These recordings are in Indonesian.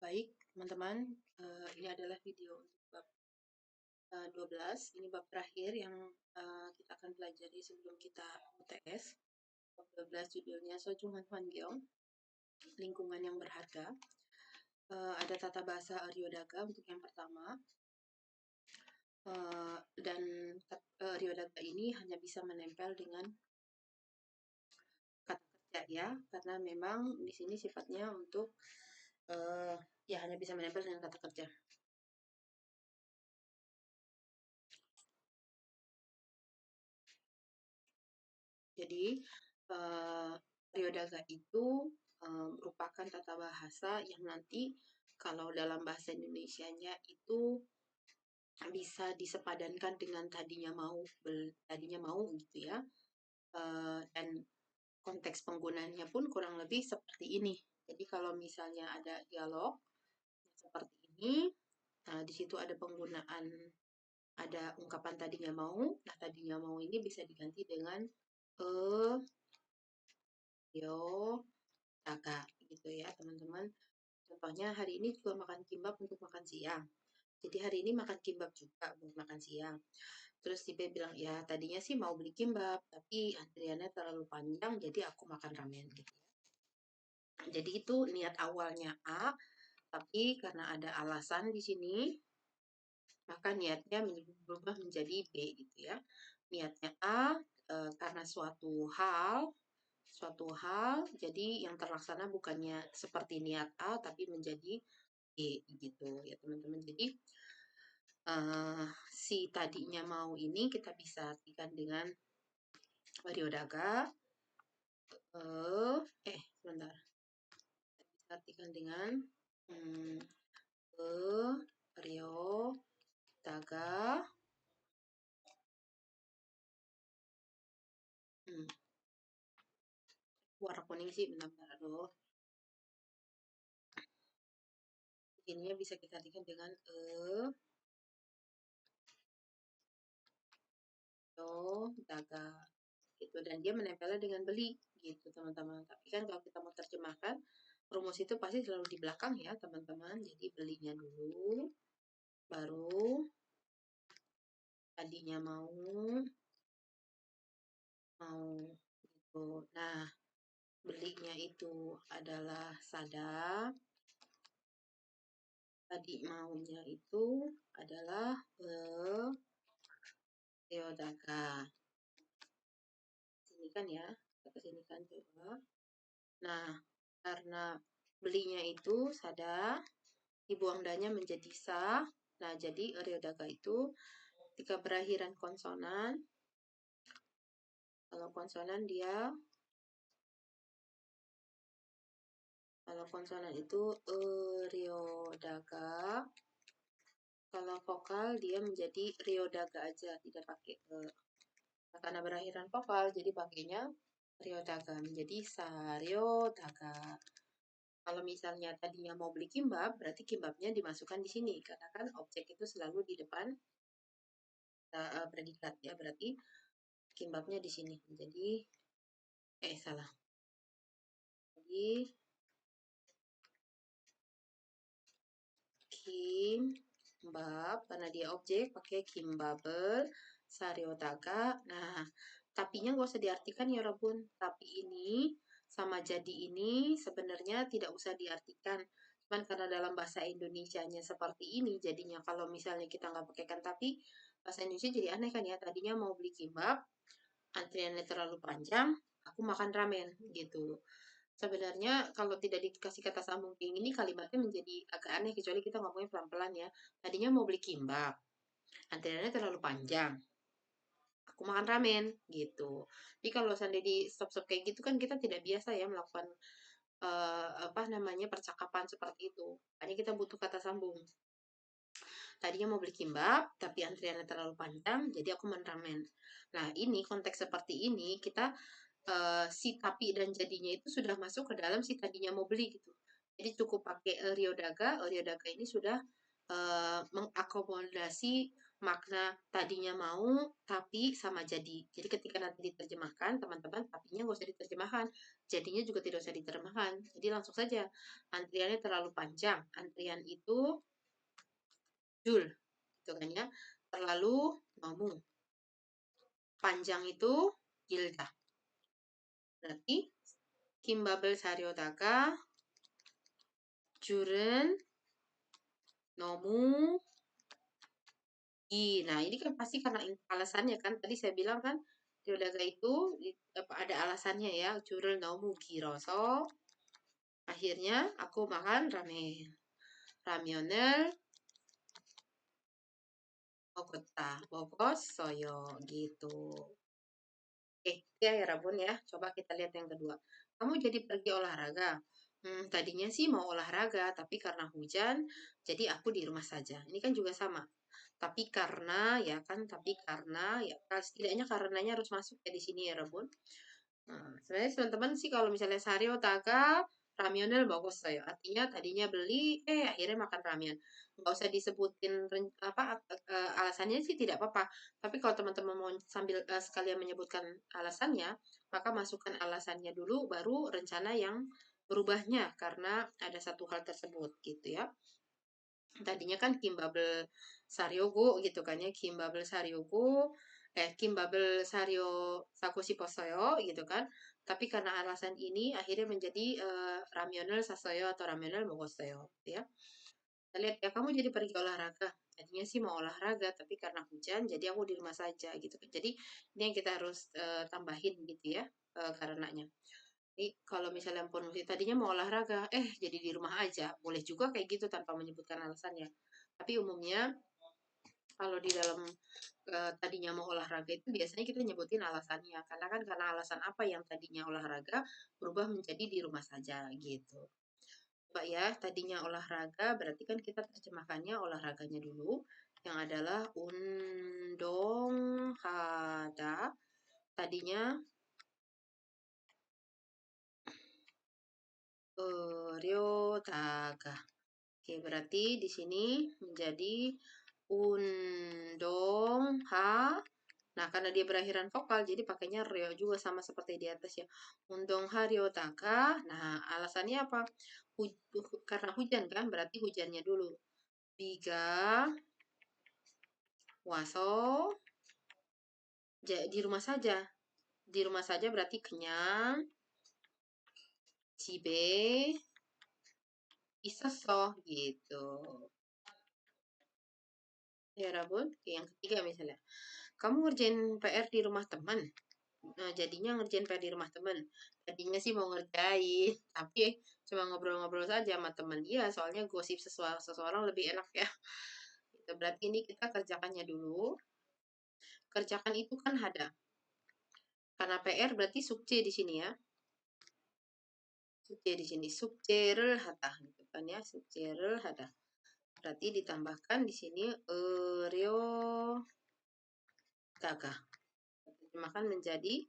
Baik, teman-teman, ini adalah video untuk bab 12. Ini bab terakhir yang kita akan pelajari sebelum kita UTS. Bab 12 judulnya Sojungan Hwangeong, lingkungan yang berharga. Ada tata bahasa Ryodaga untuk yang pertama. Dan Ryodaga ini hanya bisa menempel dengan kata kerja ya, karena memang di sini sifatnya untuk ya hanya bisa menempel dengan kata kerja. Jadi, Ryodaga itu merupakan tata bahasa yang nanti kalau dalam bahasa Indonesianya itu bisa disepadankan dengan tadinya mau gitu ya. Dan konteks penggunaannya pun kurang lebih seperti ini. Jadi kalau misalnya ada dialog seperti ini, nah di situ ada penggunaan, ada ungkapan tadinya mau. Nah tadinya mau ini bisa diganti dengan yo Ryodaga gitu ya teman-teman. Contohnya hari ini juga makan kimbab untuk makan siang. Jadi hari ini makan kimbab juga buat makan siang. Terus si B bilang, ya tadinya sih mau beli kimbab, tapi antriannya terlalu panjang, jadi aku makan ramen gitu ya. Jadi itu niat awalnya A, tapi karena ada alasan di sini, maka niatnya berubah menjadi B gitu ya. Niatnya A karena suatu hal, jadi yang terlaksana bukannya seperti niat A, tapi menjadi B gitu ya teman-teman. Jadi si tadinya mau ini kita bisa artikan dengan Ryodaga. Sebentar. Kita bisa artikan dengan Ryodaga. Warna kuning sih, benar-benar aduh. Ininya bisa kita artikan dengan Ryodaga gitu, dan dia menempelnya dengan beli gitu teman-teman. Tapi kan kalau kita mau terjemahkan, rumus itu pasti selalu di belakang ya teman-teman. Jadi belinya dulu, baru tadinya mau gitu. Nah, belinya itu adalah sada. Tadi maunya itu adalah Ryodaga. Sini kan ya, ke sini kan coba. Nah, karena belinya itu sada, dibuang danya menjadi sa. Nah, jadi Ryodaga itu ketika berakhiran konsonan, kalau konsonan itu Ryodaga. Kalau vokal dia menjadi Ryodaga aja, tidak pakai karena berakhiran vokal, jadi pakainya Ryodaga menjadi Saryodaga. Kalau misalnya tadinya mau beli kimbab, berarti kimbabnya dimasukkan di sini, karena kan objek itu selalu di depan predikat ya, berarti kimbabnya di sini. Jadi salah. Jadi kimbab, karena dia objek, pakai kimbabel Saryodaga. Nah, tapinya nggak usah diartikan ya Robun. Tapi ini sama jadi ini sebenarnya tidak usah diartikan. Cuman karena dalam bahasa Indonesianya seperti ini, jadinya kalau misalnya kita nggak pakaikan tapi, bahasa Indonesia jadi aneh kan ya. Tadinya mau beli kimbab, antriannya terlalu panjang, aku makan ramen gitu. Sebenarnya kalau tidak dikasih kata sambung kayak gini, kalimatnya menjadi agak aneh, kecuali kita ngomongnya pelan-pelan ya. Tadinya mau beli kimbab, antriannya terlalu panjang, aku makan ramen gitu. Jadi kalau seandainya di stop-stop kayak gitu kan kita tidak biasa ya melakukan percakapan seperti itu. Hanya kita butuh kata sambung. Tadinya mau beli kimbab, tapi antriannya terlalu panjang, jadi aku makan ramen. Nah ini konteks seperti ini kita si tapi dan jadinya itu sudah masuk ke dalam si tadinya mau beli gitu. Jadi cukup pakai Ryodaga ini sudah mengakomodasi makna tadinya mau tapi sama jadi. Jadi ketika nanti diterjemahkan, teman-teman tapinya nggak usah diterjemahkan, jadinya juga tidak usah diterjemahkan. Jadi langsung saja, antriannya terlalu panjang. Antrian itu jul, gitu kan ya. Terlalu nomu. Panjang itu gilda. Berarti Kimbabel Saryotaka Juren Nomu Nah, ini kan pasti karena alasannya kan. Tadi saya bilang kan, Ryodaga itu ada alasannya ya. Jurel Nomu Giroso. Akhirnya aku makan ramen. Ramyonel Bogota. Bogos Soyo gitu. Ya ya Rabun ya. Coba kita lihat yang kedua. Kamu jadi pergi olahraga. Tadinya sih mau olahraga, tapi karena hujan, jadi aku di rumah saja. Ini kan juga sama. Tapi karena ya setidaknya karenanya harus masuk ya di sini ya Rabun. Nah, sebenarnya teman-teman sih kalau misalnya Sari Otaka ramyonnya bagus saya. Artinya tadinya beli, akhirnya makan ramyeon. Nggak usah disebutin alasannya sih tidak apa-apa. Tapi kalau teman-teman mau sambil sekalian menyebutkan alasannya, maka masukkan alasannya dulu, baru rencana yang berubahnya karena ada satu hal tersebut gitu ya. Tadinya kan Kimbabel Saryogo gitu kan ya, Kimbabel Saryo Sakoshi Posoyo gitu kan. Tapi karena alasan ini akhirnya menjadi Ramyonel Sasoyo atau Ramyonel Mogosoyo gitu ya. Kita lihat ya, kamu jadi pergi olahraga. Tadinya sih mau olahraga, tapi karena hujan jadi aku di rumah saja gitu kan. Jadi ini yang kita harus tambahin gitu ya karenanya. Jadi kalau misalnya pun tadinya mau olahraga, jadi di rumah aja. Boleh juga kayak gitu tanpa menyebutkan alasannya. Tapi umumnya kalau di dalam tadinya mau olahraga itu biasanya kita nyebutin alasannya. Karena kan karena alasan apa yang tadinya olahraga berubah menjadi di rumah saja gitu. Coba ya, tadinya olahraga berarti kan kita terjemahkannya olahraganya dulu yang adalah undong hada. Tadinya ryotaga. Oke, berarti di sini menjadi undong ha. Nah, karena dia berakhiran vokal, jadi pakainya ryo juga sama seperti di atas ya. Undong ha ryotaka. Nah, alasannya apa? Karena hujan kan, berarti hujannya dulu. Biga waso di rumah saja. Di rumah saja berarti kenyang. Cibe isoso gitu. Ya, Rabun. Yang ketiga misalnya. Kamu ngerjain PR di rumah teman. Nah, jadinya ngerjain PR di rumah teman. Tadinya sih mau ngerjain, tapi cuma ngobrol-ngobrol saja sama teman. Iya, soalnya gosip seseorang lebih enak ya. Gitu. Berarti ini kita kerjakannya dulu. Kerjakan itu kan ada. Karena PR berarti subje di sini ya. Subje di sini. Subjerel hata. Gitu kan ya. Subjerel hata. Berarti ditambahkan di sini Rio Gaga. Terjemahkan menjadi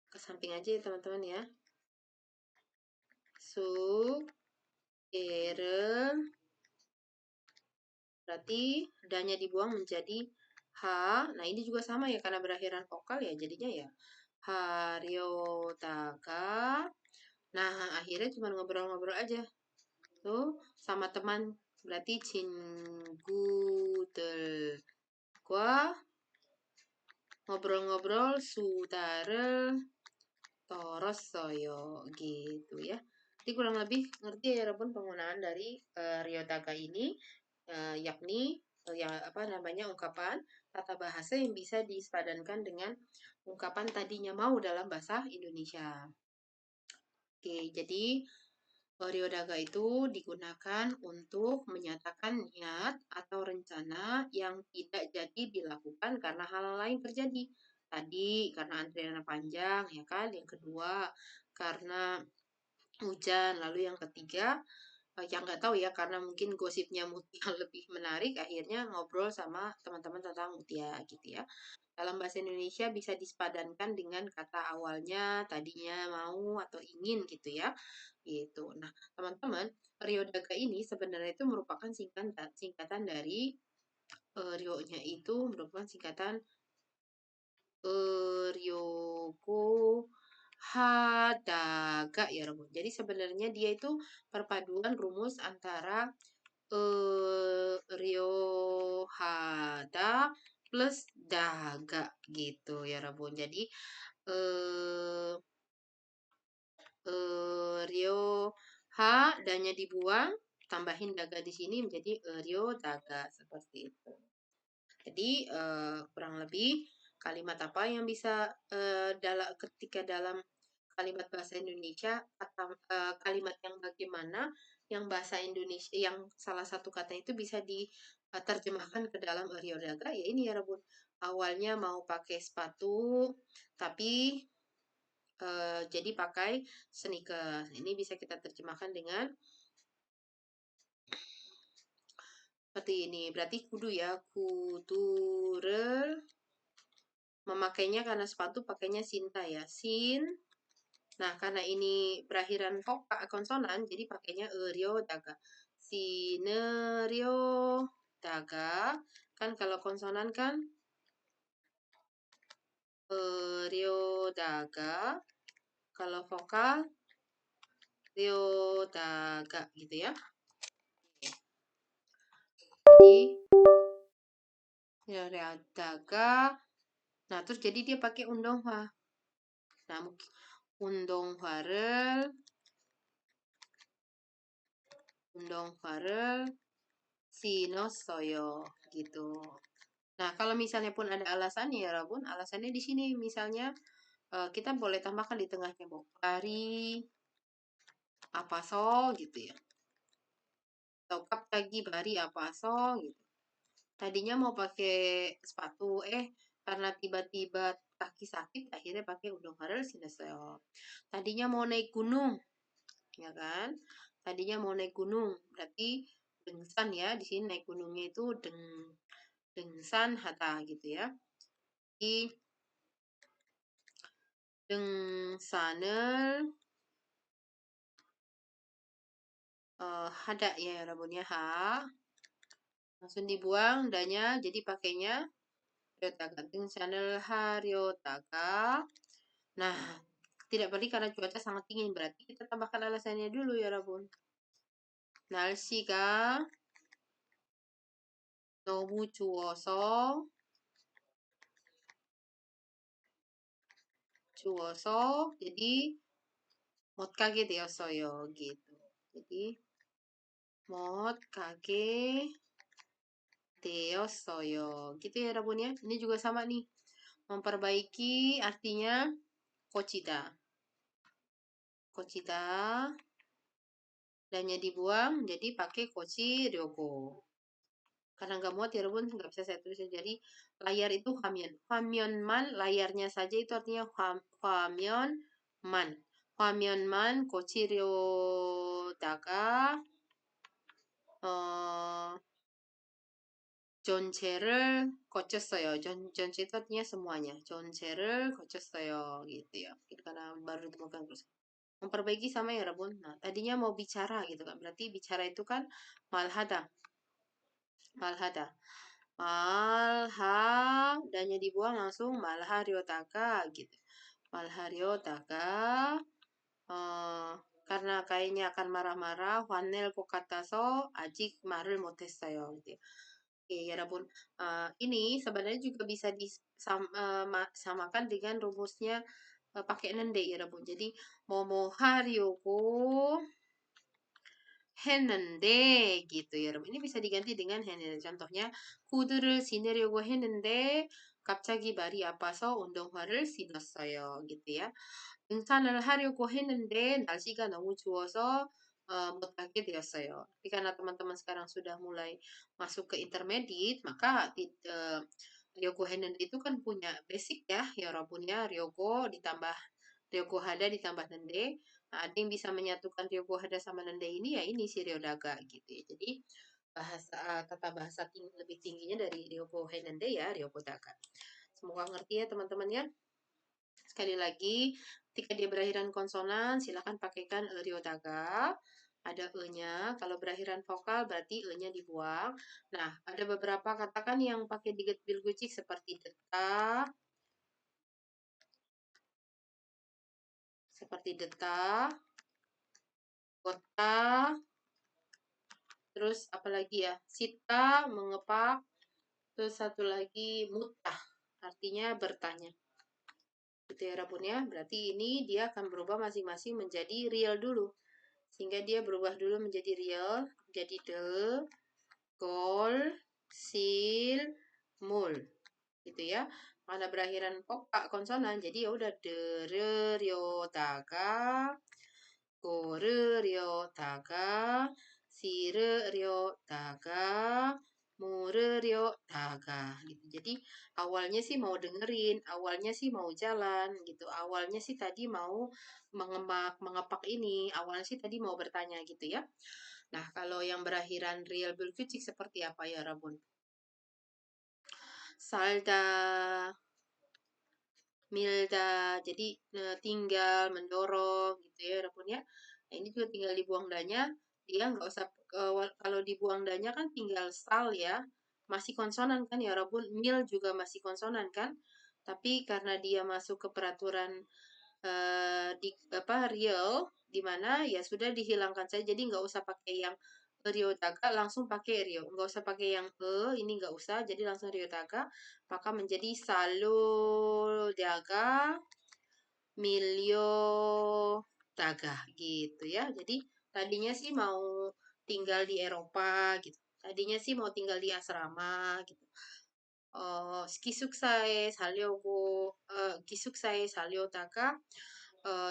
ke samping aja ya teman-teman ya. Subjerel berarti danya dibuang menjadi H. Nah, ini juga sama ya karena berakhiran vokal ya. Jadinya ya Haryotaka. Nah, akhirnya cuma ngobrol-ngobrol aja. Tuh, sama teman. Berarti Cinggudel. Gua ngobrol-ngobrol Sudara Toros Soyo gitu ya. Jadi kurang lebih ngerti ya Rabun penggunaan dari Ryotaka ini yakni yang apa namanya ungkapan tata bahasa yang bisa disepadankan dengan ungkapan tadinya mau dalam bahasa Indonesia. Oke, jadi Ryodaga itu digunakan untuk menyatakan niat atau rencana yang tidak jadi dilakukan karena hal lain terjadi. Tadi karena antrian panjang, ya kan? Yang kedua karena hujan. Lalu yang ketiga, yang nggak tahu ya karena mungkin gosipnya Mutia lebih menarik, akhirnya ngobrol sama teman-teman tentang Mutia gitu ya. Dalam bahasa Indonesia bisa disepadankan dengan kata awalnya tadinya mau atau ingin gitu ya. Gitu. Nah, teman-teman, Ryodaga ini sebenarnya itu merupakan singkatan dari ryo-nya itu merupakan singkatan ryoko hadaga ya Rabun. Jadi sebenarnya dia itu perpaduan rumus antara ryo hada plus daga gitu ya Rabun. Jadi eh ryo ha dan-nya dibuang, tambahin daga di sini menjadi ryo daga seperti itu. Jadi kurang lebih kalimat apa yang bisa ketika dalam kalimat bahasa Indonesia atau kalimat yang bagaimana yang bahasa Indonesia yang salah satu kata itu bisa diterjemahkan ke dalam ryodaga ya ini ya Rebun. Awalnya mau pakai sepatu tapi jadi pakai sneakers. Ini bisa kita terjemahkan dengan seperti ini. Berarti kudu ya, kudure memakainya karena sepatu pakainya sinta ya. Sin. Nah, karena ini berakhiran konsonan, jadi pakainya ryo daga. Sinerio daga. Kan kalau konsonan kan ryo daga. Kalau vokal ryo daga gitu ya. Jadi ryo daga. Nah, terus jadi dia pakai undonghwa. Nah, undonghwa를 신었어요 gitu. Nah, kalau misalnya pun ada alasannya ya Rabun, alasannya di sini misalnya kita boleh tambahkan di tengahnya bari apa so gitu ya. Atau lagi bari apa so gitu. Tadinya mau pakai sepatu karena tiba-tiba kaki sakit akhirnya pakai undonghwa를 신었어요. Tadinya mau naik gunung ya kan? Tadinya mau naik gunung, berarti dengsan ya. Di sini naik gunungnya itu dengsan hata gitu ya. Jadi dengsan을 hada ya rabunnya ha. Langsung dibuang danya jadi pakainya ryotaka. Dengsan을 haryotaka. Nah, tidak perlu karena cuaca sangat dingin berarti kita tambahkan alasannya dulu ya rabun. 날씨가 너무 추워서 jadi 못 가게 되었어요 gitu. Jadi 못 가게 되었어요. Gitu ya Rabun ya. Ini juga sama nih. Memperbaiki artinya kocita. Kocita dannya dibuang jadi pakai koci ryoko. Karena nggak muat ya Rabun, nggak bisa saya tulis. Jadi layar itu hamyon. Hamyonman layarnya saja itu artinya hamyonman. Hamyonman koci ryodaga 전체를 거쳤어요. 전체 itu artinya semuanya. 전체를 거쳤어요. Gitu ya. Itu karena baru ditemukan terus. Memperbaiki sama ya Rabun. Nah, tadinya mau bicara gitu kan. Berarti bicara itu kan malhada. Malhada. Malha dannya dibuang langsung malharyotaka gitu. Malharyotaka karena kayaknya akan marah-marah. Wanel kokataso ajik marul motessayo gitu ya. Oke, ya Rabun. Ini sebenarnya juga bisa disamakan dengan rumusnya pakai nende ya Rabun. Jadi momo haryoko 했는데 gitu ya Rabun. Ini bisa diganti dengan 했는데. Contohnya 구두를 신으려고 했는데 갑자기 발이 아파서 운동화를 신었어요. gitu ya. 등산을 하려고 했는데 날씨가 너무 추워서 못 가게 되었어요. Tapi karena teman-teman sekarang sudah mulai masuk ke intermediate, maka Ryoko Henen itu kan punya basic ya, punya Ryoko ditambah Ryoko Hada ditambah Nende. Nah, ada yang bisa menyatukan Ryoko Hada sama Nende ini ya ini si Ryodaga gitu ya. Jadi tata bahasa lebih tingginya dari Ryoko Henende ya Ryoko Daga. Semoga ngerti ya teman-teman ya. Sekali lagi, ketika dia berakhiran konsonan, silakan pakaikan ryodaga. Ada ada e-nya. Kalau berakhiran vokal berarti e-nya dibuang. Nah, ada beberapa katakan yang pakai diget bil gucik seperti detak, kota, terus apalagi ya, sita, mengepak, terus satu lagi mutah, artinya bertanya. Gitu ya Rabun ya, berarti ini dia akan berubah masing-masing menjadi real dulu. Sehingga dia berubah dulu menjadi real, jadi de, gol, sil, mul. Gitu ya. Karena berakhiran pokok konsonan, jadi ya udah de, re, rio, taga, gore, rio, taga, sire, rio, taga, mure, rio, taga gitu. Jadi awalnya sih mau dengerin, awalnya sih mau jalan gitu. Awalnya sih tadi mau mengepak ini, awalnya sih tadi mau bertanya gitu ya. Nah, kalau yang berakhiran real berkucing seperti apa ya, Rabun? Salda, milda, jadi tinggal, mendorong gitu ya, Rabun ya. Nah, ini juga tinggal dibuang danya, dia nggak usah, kalau dibuang danya kan tinggal sal ya, masih konsonan kan ya, Rabun. Mil juga masih konsonan kan, tapi karena dia masuk ke peraturan di apa real di mana ya sudah dihilangkan saja, jadi nggak usah pakai yang Rio Daga, langsung pakai Rio, nggak usah pakai yang ini nggak usah, jadi langsung Rio Daga, maka menjadi Salo Daga Milio Daga gitu ya. Jadi tadinya sih mau tinggal di Eropa gitu, tadinya sih mau tinggal di asrama gitu. 기숙사에 기숙사에 살려다가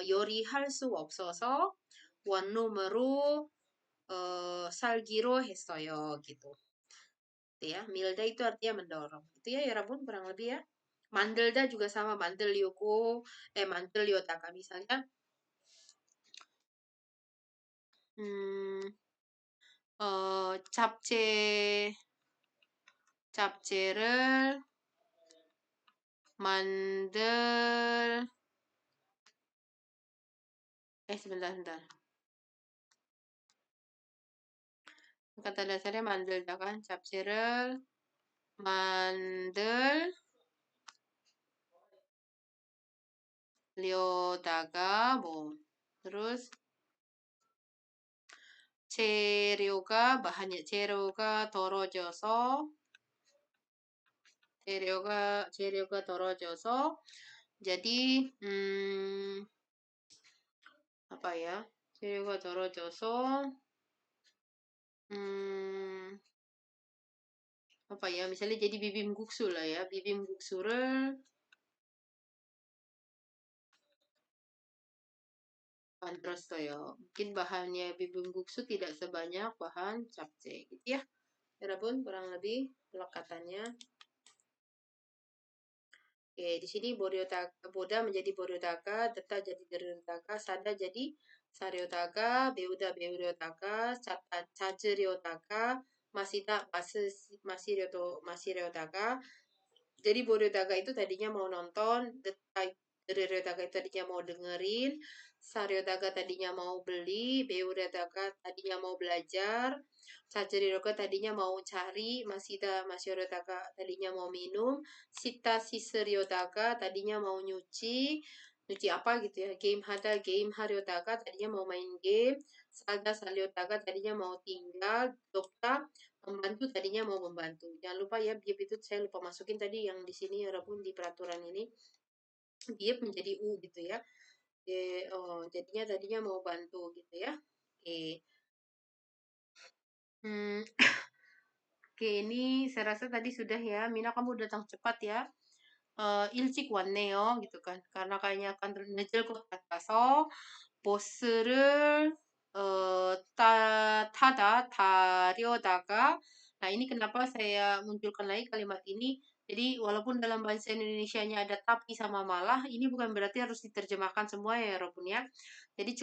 요리할 수 없어서 원룸으로 살기로 했어요 gitu. Gitu ya. Milda itu artinya mendorong. Itu ya, ya Rabun kurang lebih ya. Mandelda juga sama, mandel yoko, mandel yotaka misalnya. Hmm, 잡채를 만들 sebentar. Kata dasarnya mandelda kan, 잡채를 만들려다가 뭐 terus 재료가 떨어져서 jadi apa ya? 재료가 떨어져서 apa ya? Misalnya jadi bibimbuksu lah ya. 비빔국수를 만들었어요. Mungkin bahannya bibimbuksu tidak sebanyak bahan capcay gitu ya. Walaupun kurang lebih pelekatannya. Oke, di sini Boda menjadi Boryotaka, Deta jadi Deryotaka, Sada jadi Saryotaka, Beuda Beuryotaka, Cajeryotaka, Masita Masiryotaka. Jadi Boryotaka itu tadinya mau nonton, Deryotaka itu tadinya mau dengerin, Saryotaka tadinya mau beli, Beuryotaka tadinya mau belajar, Cajeryotaka tadinya mau cari, Masiryotaka tadinya mau minum, Sita Siseryotaka tadinya mau nyuci apa gitu ya, game Haryotaka tadinya mau main game, Salda Salyotaka tadinya mau tinggal, Dokta membantu tadinya mau membantu. Jangan lupa ya, biep itu saya lupa masukin tadi yang di sini ya Rabun, di peraturan ini. Biep menjadi U gitu ya. Jadinya tadinya mau bantu gitu ya. Oke. Oke, ini saya rasa tadi sudah ya. Mina kamu datang cepat ya. 일찍 왔네요 gitu kan. Karena kayaknya akan 늦을 것 같아서 버스를 타려다가. Nah, ini kenapa saya munculkan lagi kalimat ini. Jadi, walaupun dalam bahasa Indonesianya ada tapi sama malah, ini bukan berarti harus diterjemahkan semua ya, Robun ya. Jadi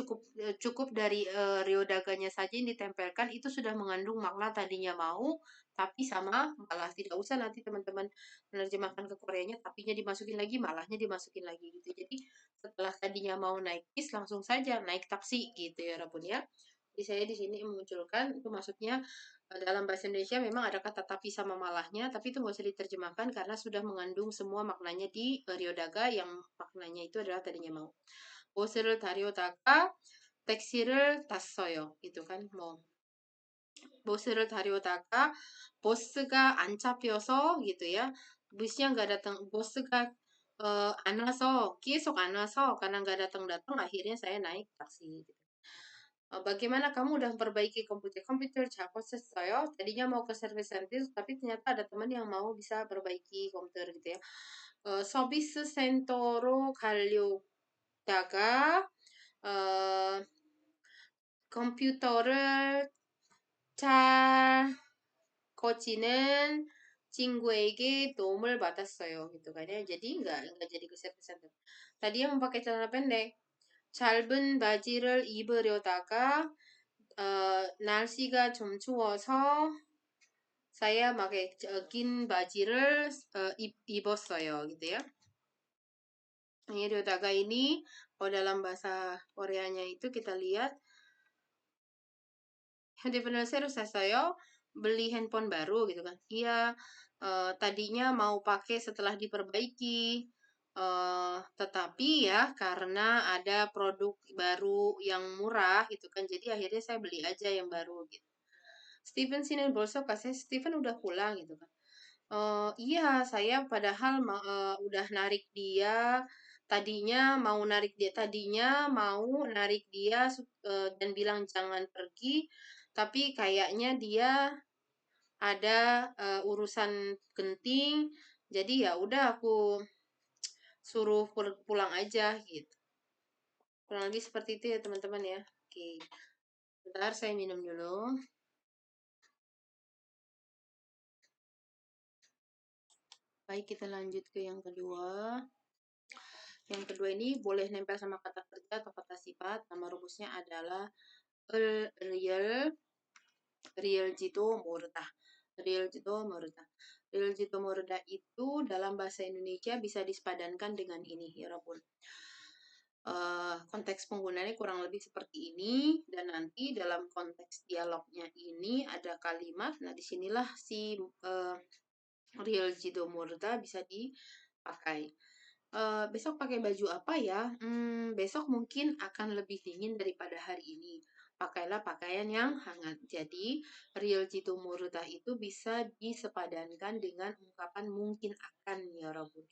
cukup dari riodaganya saja yang ditempelkan itu sudah mengandung makna tadinya mau, tapi sama malah. Tidak usah nanti teman-teman menerjemahkan ke Koreanya, tapinya dimasukin lagi, malahnya dimasukin lagi gitu. Jadi setelah tadinya mau naik bis langsung saja naik taksi gitu ya Rabun ya. Jadi saya di sini memunculkan itu maksudnya dalam bahasa Indonesia memang ada kata tapi sama malahnya, tapi itu nggak usah diterjemahkan karena sudah mengandung semua maknanya di ryodaga yang maknanya itu adalah tadinya mau. 보스를 다려다가 택시를 탔어요. gitu kan mau. 보스를 다려다가 보스가 안 잡혀서 gitu ya. busnya nggak datang, bos가 안 와서 계속 안 와서 karena nggak datang-datang akhirnya saya naik taksi. Gitu. Bagaimana kamu udah memperbaiki komputer 잘 고쳤어요? Tadinya mau ke service center, tapi ternyata ada teman yang mau bisa perbaiki komputer gitu ya. 서비스 센터로 가려다가 컴퓨터를 잘 고치는 친구에게 도움을 받았어요. gitu kan ya. Jadi nggak jadi ke service center. Tadi yang memakai celana pendek. 짧은 바지를 입으려다가 날씨가 좀 추워서 saya pakai 긴 바지를 입었어요 gitu ya. 이러다가 ini kalau dalam bahasa Koreanya itu kita lihat 핸드폰을 새로 샀어요. beli handphone baru gitu kan. Iya, tadinya mau pakai setelah diperbaiki. Tetapi ya karena ada produk baru yang murah gitu kan. Jadi akhirnya saya beli aja yang baru gitu. Steven sini 벌써 kasih Steven udah pulang gitu kan. Iya, saya padahal udah narik dia. Tadinya mau narik dia dan bilang jangan pergi, tapi kayaknya dia ada urusan penting. Jadi ya udah aku suruh pulang aja gitu. Kurang lebih seperti itu ya teman-teman ya. Oke. Bentar saya minum dulu. Baik, kita lanjut ke yang kedua. Yang kedua ini boleh nempel sama kata kerja atau kata sifat. Nama rumusnya adalah real jitu murda. Real jitu murda. Real jitu murda itu dalam bahasa Indonesia bisa disepadankan dengan ini, ya Rabbun. Konteks penggunaannya kurang lebih seperti ini, dan nanti dalam konteks dialognya ini ada kalimat. Nah, disinilah si real jitu murda bisa dipakai. Besok pakai baju apa ya? Besok mungkin akan lebih dingin daripada hari ini. Pakailah pakaian yang hangat. Jadi, real jitu murda itu bisa disepadankan dengan ungkapan mungkin akan ya Rabbun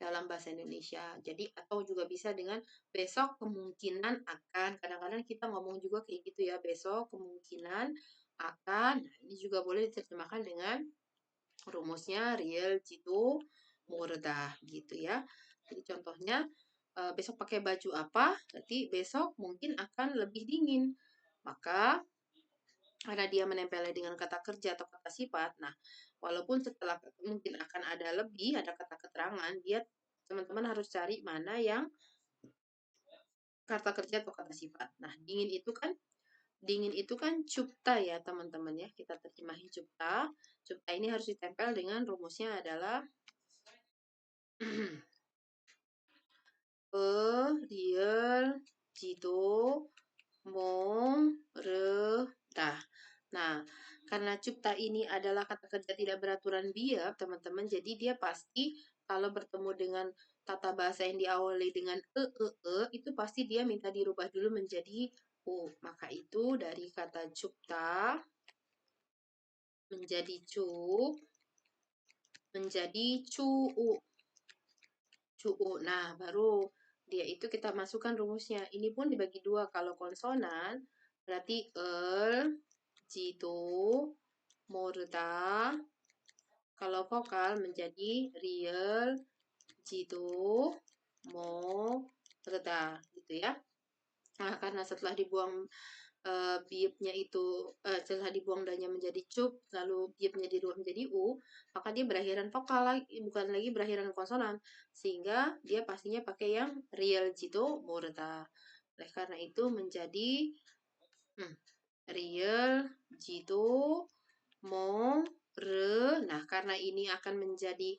dalam bahasa Indonesia. Jadi, atau juga bisa dengan besok kemungkinan akan. Kadang-kadang kita ngomong juga kayak gitu ya, besok kemungkinan akan. Nah, ini juga boleh diterjemahkan dengan rumusnya real jitu murda gitu ya. Jadi contohnya besok pakai baju apa? Berarti besok mungkin akan lebih dingin. Maka karena dia menempelnya dengan kata kerja atau kata sifat, nah walaupun setelah mungkin akan ada lebih, ada kata keterangan, dia teman-teman harus cari mana yang kata kerja atau kata sifat. Nah, dingin itu kan cupta ya teman-teman ya. Kita terjemahin cupta. Cupta ini harus ditempel dengan rumusnya adalah real jitu murda. Nah, karena cupta ini adalah kata kerja tidak beraturan biak, teman-teman, jadi dia pasti kalau bertemu dengan tata bahasa yang diawali dengan itu pasti dia minta dirubah dulu menjadi u. Maka itu dari kata cupta menjadi cup menjadi cuu. Cuu. Nah, baru dia itu kita masukkan rumusnya. Ini pun dibagi dua. Kalau konsonan berarti jitu murda. Kalau vokal menjadi real jitu murda gitu ya. Nah, karena setelah dibuang biepnya itu setelah dibuang danya menjadi cup, lalu biepnya dirubah menjadi u, maka dia berakhiran vokal lagi, bukan lagi berakhiran konsonan, sehingga dia pastinya pakai yang real jitu murda. Oleh karena itu menjadi real jitu more. Nah, karena ini akan menjadi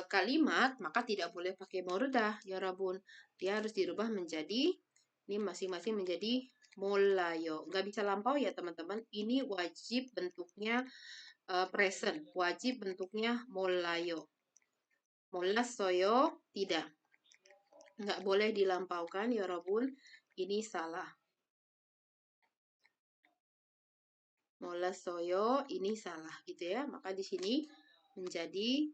kalimat, maka tidak boleh pakai murda ya Rabun. Dia harus dirubah menjadi ini masing-masing menjadi 몰라요. Nggak bisa lampau ya teman-teman. Ini wajib bentuknya present. Wajib bentuknya 몰라요. 몰랐어요. Tidak. Nggak boleh dilampaukan ya Robun. Ini salah. 몰랐어요. Ini salah gitu ya. Maka di sini menjadi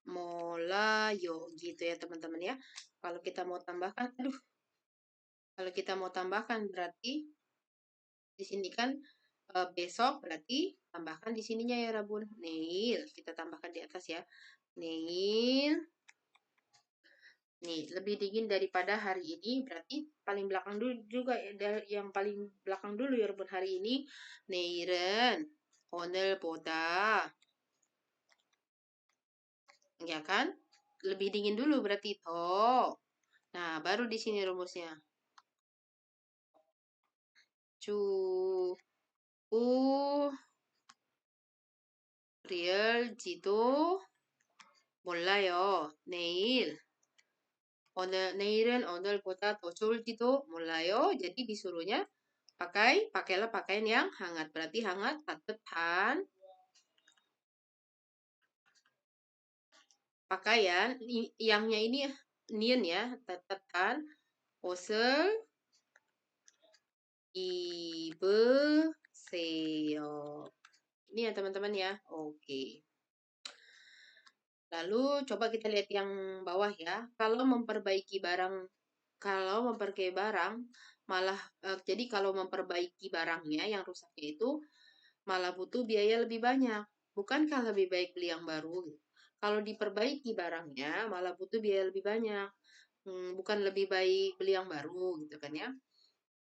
몰라요 gitu ya teman-teman ya. Kalau kita mau tambahkan, kalau kita mau tambahkan berarti di sini kan besok berarti tambahkan di sininya ya Rabun. Neil, kita tambahkan di atas ya. Neil. Nih, lebih dingin daripada hari ini berarti paling belakang dulu juga ya, yang paling belakang dulu ya Rabun hari ini. 내일은 오늘보다 ya kan? Lebih dingin dulu berarti toh. Nah, baru di sini rumusnya. 주, 우, 리얼, 지도 몰라요. 내일은 오늘보다 더 좋을지도 몰라요. Jadi disuruhnya pakailah pakaian yang hangat. Berarti hangat, 따뜻한 pakaian. Yangnya ini nian ya, 따뜻한 옷을 입으세요. Ini ya teman-teman ya. Oke. Lalu coba kita lihat yang bawah ya. Kalau memperbaiki barang malah jadi kalau memperbaiki barangnya yang rusaknya itu malah butuh biaya lebih banyak. Bukankah lebih baik beli yang baru? Kalau diperbaiki barangnya malah butuh biaya lebih banyak. Bukan lebih baik beli yang baru gitu kan ya.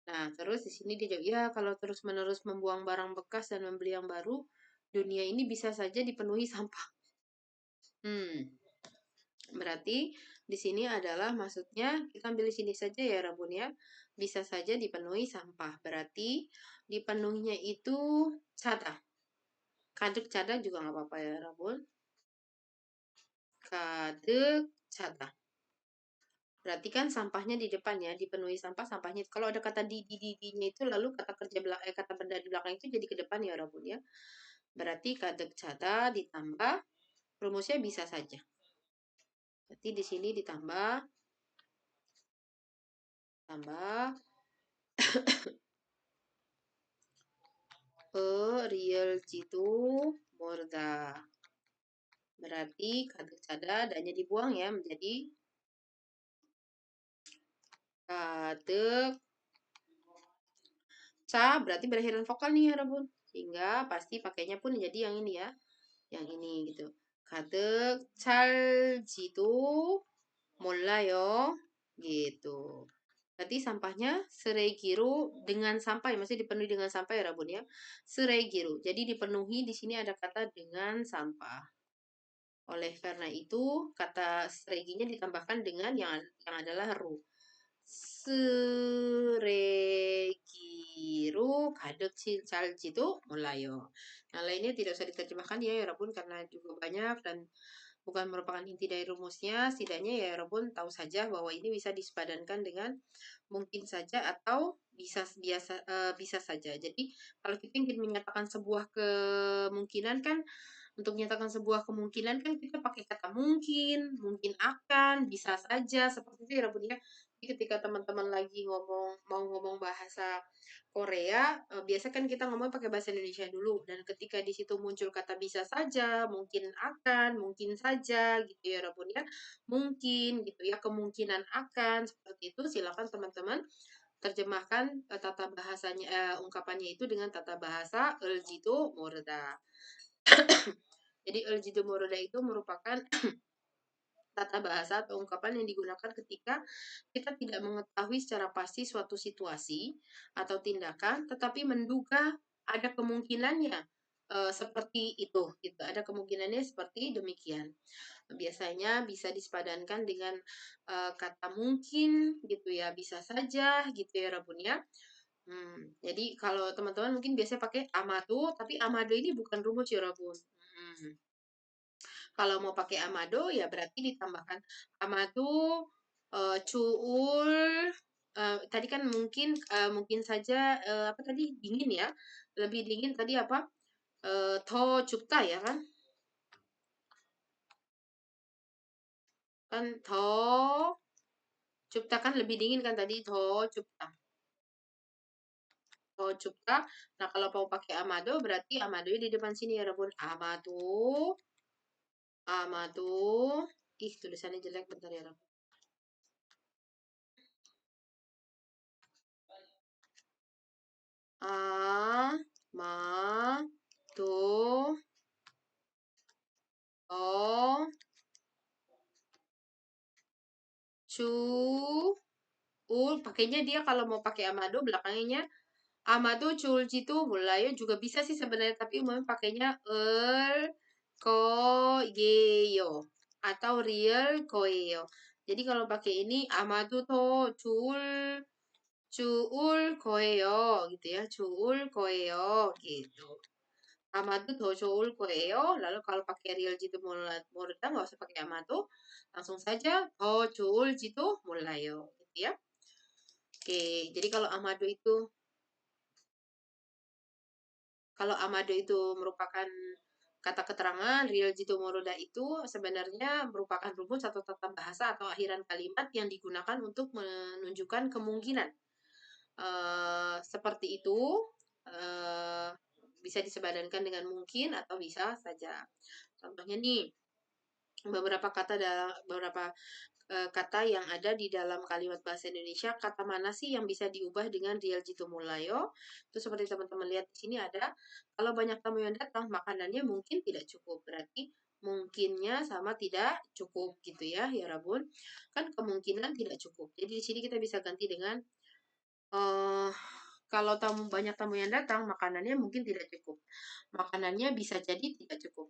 Nah, terus di sini dia jawab, ya kalau terus-menerus membuang barang bekas dan membeli yang baru, dunia ini bisa saja dipenuhi sampah. Berarti di sini adalah maksudnya kita ambil di sini saja ya Rabun ya. Bisa saja dipenuhi sampah. Berarti dipenuhinya itu cada. Kadek cada juga nggak apa-apa ya Rabun. Kadek cada. Berarti kan sampahnya di depan ya, dipenuhi sampah, sampahnya. Kalau ada kata di-nya itu lalu kata benda di belakang itu jadi ke depan ya Rabun ya. Berarti kadek cada ditambah rumusnya bisa saja. Berarti di sini ditambah 리을지도 모르다. Berarti kadek cada adanya dibuang ya menjadi kadek ca berarti berakhiran vokal nih ya Rabun. Sehingga pasti pakainya pun jadi yang ini ya. Yang ini gitu. kadek 찰지도 몰라요. Gitu. Berarti sampahnya seregiru dengan sampah ya, masih dipenuhi dengan sampah ya Rabun ya. Seregiru. Jadi dipenuhi di sini ada kata dengan sampah. Oleh karena itu, kata sereginya ditambahkan dengan yang adalah ru. Seregiru kadek 찰지도 몰라요. Yang lainnya tidak usah diterjemahkan ya Rabun karena juga banyak dan bukan merupakan inti dari rumusnya. Setidaknya ya Rabun tahu saja bahwa ini bisa disepadankan dengan mungkin saja atau bisa saja. Jadi kalau kita ingin menyatakan sebuah kemungkinan kan, untuk menyatakan sebuah kemungkinan kan kita pakai kata mungkin akan, bisa saja, seperti itu ya Rabun ya. Jadi ketika teman-teman lagi mau ngomong bahasa Korea, biasa kan kita ngomong pakai bahasa Indonesia dulu. Dan ketika di situ muncul kata bisa saja, mungkin akan, mungkin saja gitu ya Rabun ya. Mungkin gitu ya, kemungkinan akan, seperti itu. Silakan teman-teman terjemahkan tata bahasanya, ungkapannya itu dengan tata bahasa Eljido Morda. Jadi Eljido Morda itu merupakan tata bahasa atau ungkapan yang digunakan ketika kita tidak mengetahui secara pasti suatu situasi atau tindakan, tetapi menduga ada kemungkinannya seperti itu, gitu. Ada kemungkinannya seperti demikian. Biasanya bisa disepadankan dengan kata mungkin, gitu ya, bisa saja, gitu ya, Rabun ya. Jadi kalau teman-teman mungkin biasanya pakai amado, tapi amado ini bukan rumus ya, Rabun. Kalau mau pakai amado ya berarti ditambahkan amado Cuul, tadi kan mungkin saja apa tadi dingin ya, lebih dingin tadi apa? Tho cupta ya kan? Kan tho cupta kan lebih dingin kan tadi tho cupta. Tho cupta. Nah kalau mau pakai amado berarti amado di depan sini ya Rabun. Amado, amado. Ih tulisannya jelek bentar ya Rabun. A, ma, do, o, cu, pakainya dia kalau mau pakai amado belakangnya amado cul jitu mulayo juga bisa sih sebenarnya tapi umumnya pakainya ko yeyo atau real koyo. Jadi kalau pakai ini amado to cul cuul koyo gitu ya cuul koyo gitu. Amado to cuul koyo lalu kalau pakai real jitu murda nggak usah pakai amado langsung saja to cuul jitu mulayo gitu ya. Oke, jadi kalau amado itu merupakan kata keterangan, real jitu moroda itu sebenarnya merupakan rumus atau tata bahasa atau akhiran kalimat yang digunakan untuk menunjukkan kemungkinan. Seperti itu, eh, bisa disebadankan dengan mungkin atau bisa saja. Contohnya nih, beberapa kata yang ada di dalam kalimat bahasa Indonesia, kata mana sih yang bisa diubah dengan real jitu mulayo? Itu seperti teman-teman lihat di sini ada, kalau banyak tamu yang datang, makanannya mungkin tidak cukup. Berarti mungkinnya sama tidak cukup gitu ya, ya Rabun. Kan kemungkinan tidak cukup. Jadi di sini kita bisa ganti dengan eh kalau banyak tamu yang datang, makanannya mungkin tidak cukup. Makanannya bisa jadi tidak cukup.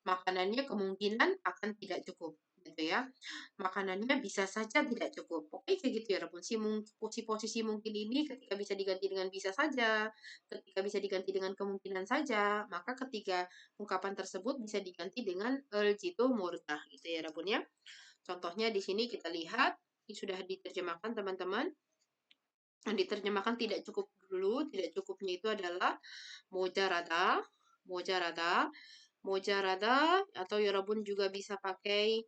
Makanannya kemungkinan akan tidak cukup, gitu ya. Makanannya bisa saja tidak cukup. Oke, kayak gitu ya, Rabun. Posisi mungkin ini ketika bisa diganti dengan bisa saja, ketika bisa diganti dengan kemungkinan saja, maka ketiga ungkapan tersebut bisa diganti dengan el jitu murtah, gitu ya, Rabun ya. Contohnya di sini kita lihat, ini sudah diterjemahkan teman-teman. Yang diterjemahkan tidak cukup dulu, tidak cukupnya itu adalah mojarada, mojarada, mojarada atau Yorobun juga bisa pakai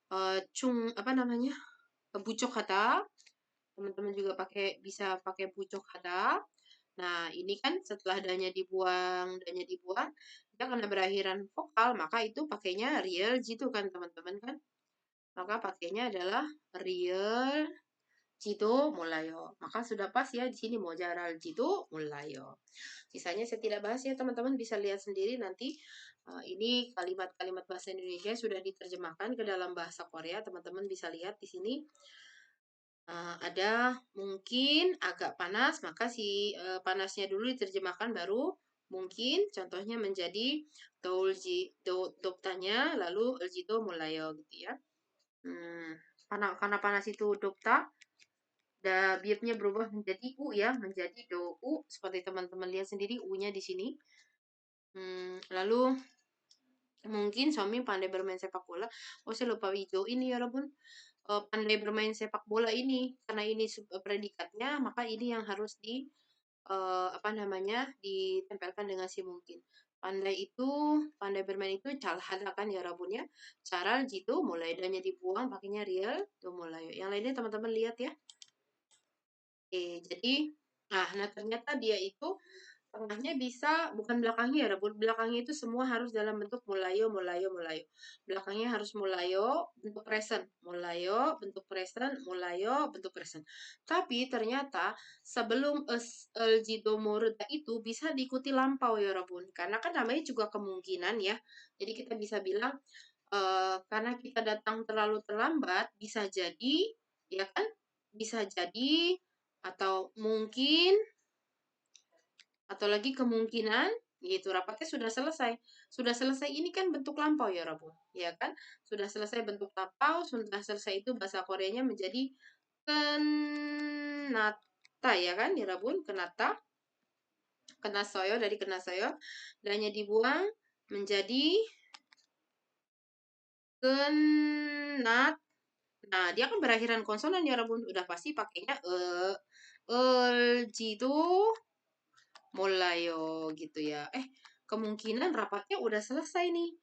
apa namanya? Bucok kata. Teman-teman juga bisa pakai bucok kata. Nah, ini kan setelah danya dibuang, dia karena berakhiran vokal, maka itu pakainya real gitu kan teman-teman kan. Maka pakainya adalah real Jitu Mulayo. Maka sudah pas ya di sini Mojaral Jitu Mulayo. Sisanya saya tidak bahas ya teman-teman bisa lihat sendiri nanti. Ini kalimat-kalimat bahasa Indonesia sudah diterjemahkan ke dalam bahasa Korea. Teman-teman bisa lihat di sini ada mungkin agak panas maka si panasnya dulu diterjemahkan baru mungkin contohnya menjadi doktanya lalu Jitu Mulayo gitu ya. Karena panas itu dokta biopnya berubah menjadi U ya, menjadi do U seperti teman-teman lihat sendiri U-nya di sini. Lalu mungkin suami pandai bermain sepak bola. Oh, saya lupa video ini ya, Rabun. Pandai bermain sepak bola ini karena ini predikatnya, maka ini yang harus apa namanya ditempelkan dengan si mungkin. Pandai bermain itu calhada kan ya Rabun ya. Cara gitu mulai danya dibuang pakainya real tuh mulai. Yang lainnya teman-teman lihat ya. Oke, jadi nah ternyata dia itu tengahnya bisa bukan belakangnya ya, Rebun. Belakangnya itu semua harus dalam bentuk mulayo, mulayo, mulayo. Belakangnya harus mulayo, bentuk present. Mulayo, bentuk present, mulayo, bentuk present. Tapi ternyata sebelum el jido moruda itu bisa diikuti lampau ya, Rebun. Karena kan namanya juga kemungkinan ya. Jadi kita bisa bilang karena kita datang terlalu terlambat, bisa jadi, ya kan? Bisa jadi atau mungkin atau lagi kemungkinan gitu rapatnya sudah selesai ini kan bentuk lampau ya Rabu ya kan sudah selesai bentuk lampau sudah selesai itu bahasa Koreanya menjadi kenata ya kan ya Rabun kenata kenasoyo dari kenasoyo dannya dibuang menjadi kenat Nah, dia kan berakhiran konsonan ya Rabun. Udah pasti pakainya gitu mulayo gitu ya. Kemungkinan rapatnya udah selesai nih.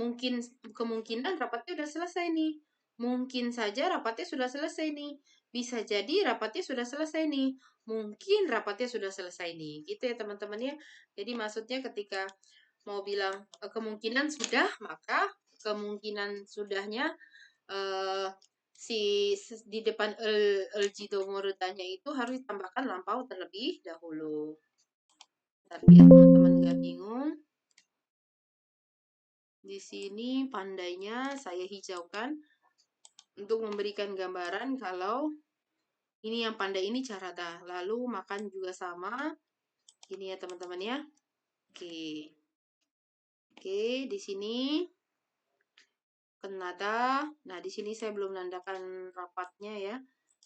Mungkin kemungkinan rapatnya udah selesai nih. Mungkin saja rapatnya sudah selesai nih. Bisa jadi rapatnya sudah selesai nih. Mungkin rapatnya sudah selesai nih. Gitu ya teman-teman ya. Jadi maksudnya ketika mau bilang kemungkinan sudah, maka kemungkinan sudahnya eh, di depan el jido moretanya itu harus ditambahkan lampau terlebih dahulu. Ntar biar teman-teman nggak bingung. Di sini pandainya saya hijaukan untuk memberikan gambaran kalau ini yang pandai ini cara dah. Lalu makan juga sama. Ini ya teman-teman ya. Oke. Oke, di sini kenada. Nah, di sini saya belum nandakan rapatnya ya.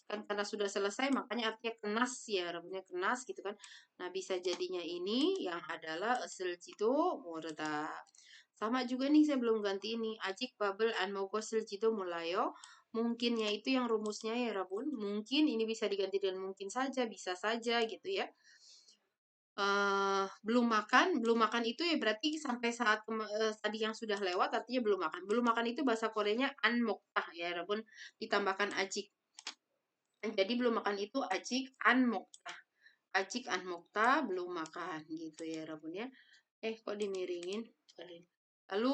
Kan karena sudah selesai makanya artinya kenas ya, rambutnya kenas gitu kan. Nah, bisa jadinya ini yang adalah asal jitu murda. Sama juga nih saya belum ganti ini. Ajik bubble and mogo jitu mulayo. Mungkinnya itu yang rumusnya ya Rabun. Mungkin ini bisa diganti dengan mungkin saja, bisa saja gitu ya. Belum makan itu ya berarti sampai saat tadi yang sudah lewat artinya belum makan. Belum makan itu bahasa Koreanya an moktah ya Rabun. Ditambahkan ajik. Jadi belum makan itu ajik an mokta. Ajik an mokta belum makan gitu ya Rabun ya. Kok dimiringin? Lalu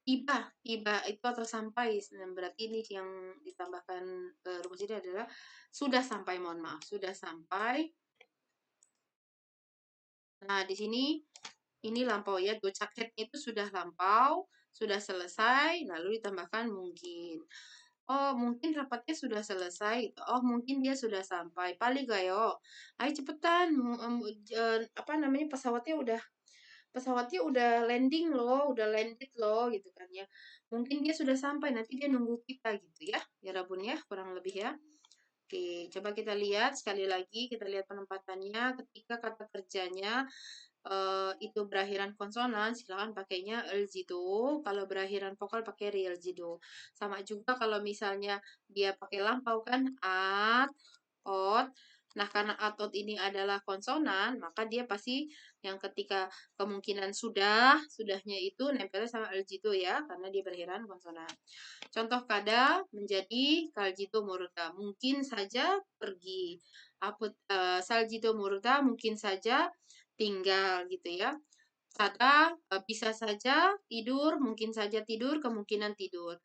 tiba, tiba itu atau sampai. Nah, berarti ini yang ditambahkan rumus ini adalah sudah sampai, mohon maaf, sudah sampai. Nah, di sini ini lampau ya, do caketnya itu sudah lampau, sudah selesai, lalu ditambahkan mungkin. Oh, mungkin rapatnya sudah selesai. Oh, mungkin dia sudah sampai. Paling gayo. Ayo cepetan. Apa namanya pesawatnya udah landing loh, udah landed loh gitu kan ya. Mungkin dia sudah sampai, nanti dia nunggu kita gitu ya. Ya Rabun ya, kurang lebih ya. Oke, coba kita lihat sekali lagi, kita lihat penempatannya ketika kata kerjanya itu berakhiran konsonan, silakan pakainya eljido. Kalau berakhiran vokal pakai real jido. Sama juga kalau misalnya dia pakai lampau kan at, ot. Nah, karena atot ini adalah konsonan, maka dia pasti yang ketika kemungkinan sudahnya itu nempelnya sama eljido ya, karena dia berakhiran konsonan. Contoh kada menjadi kaljito murta. Mungkin saja pergi. Saljito murta mungkin saja tinggal gitu ya. Kada bisa saja tidur, mungkin saja tidur, kemungkinan tidur.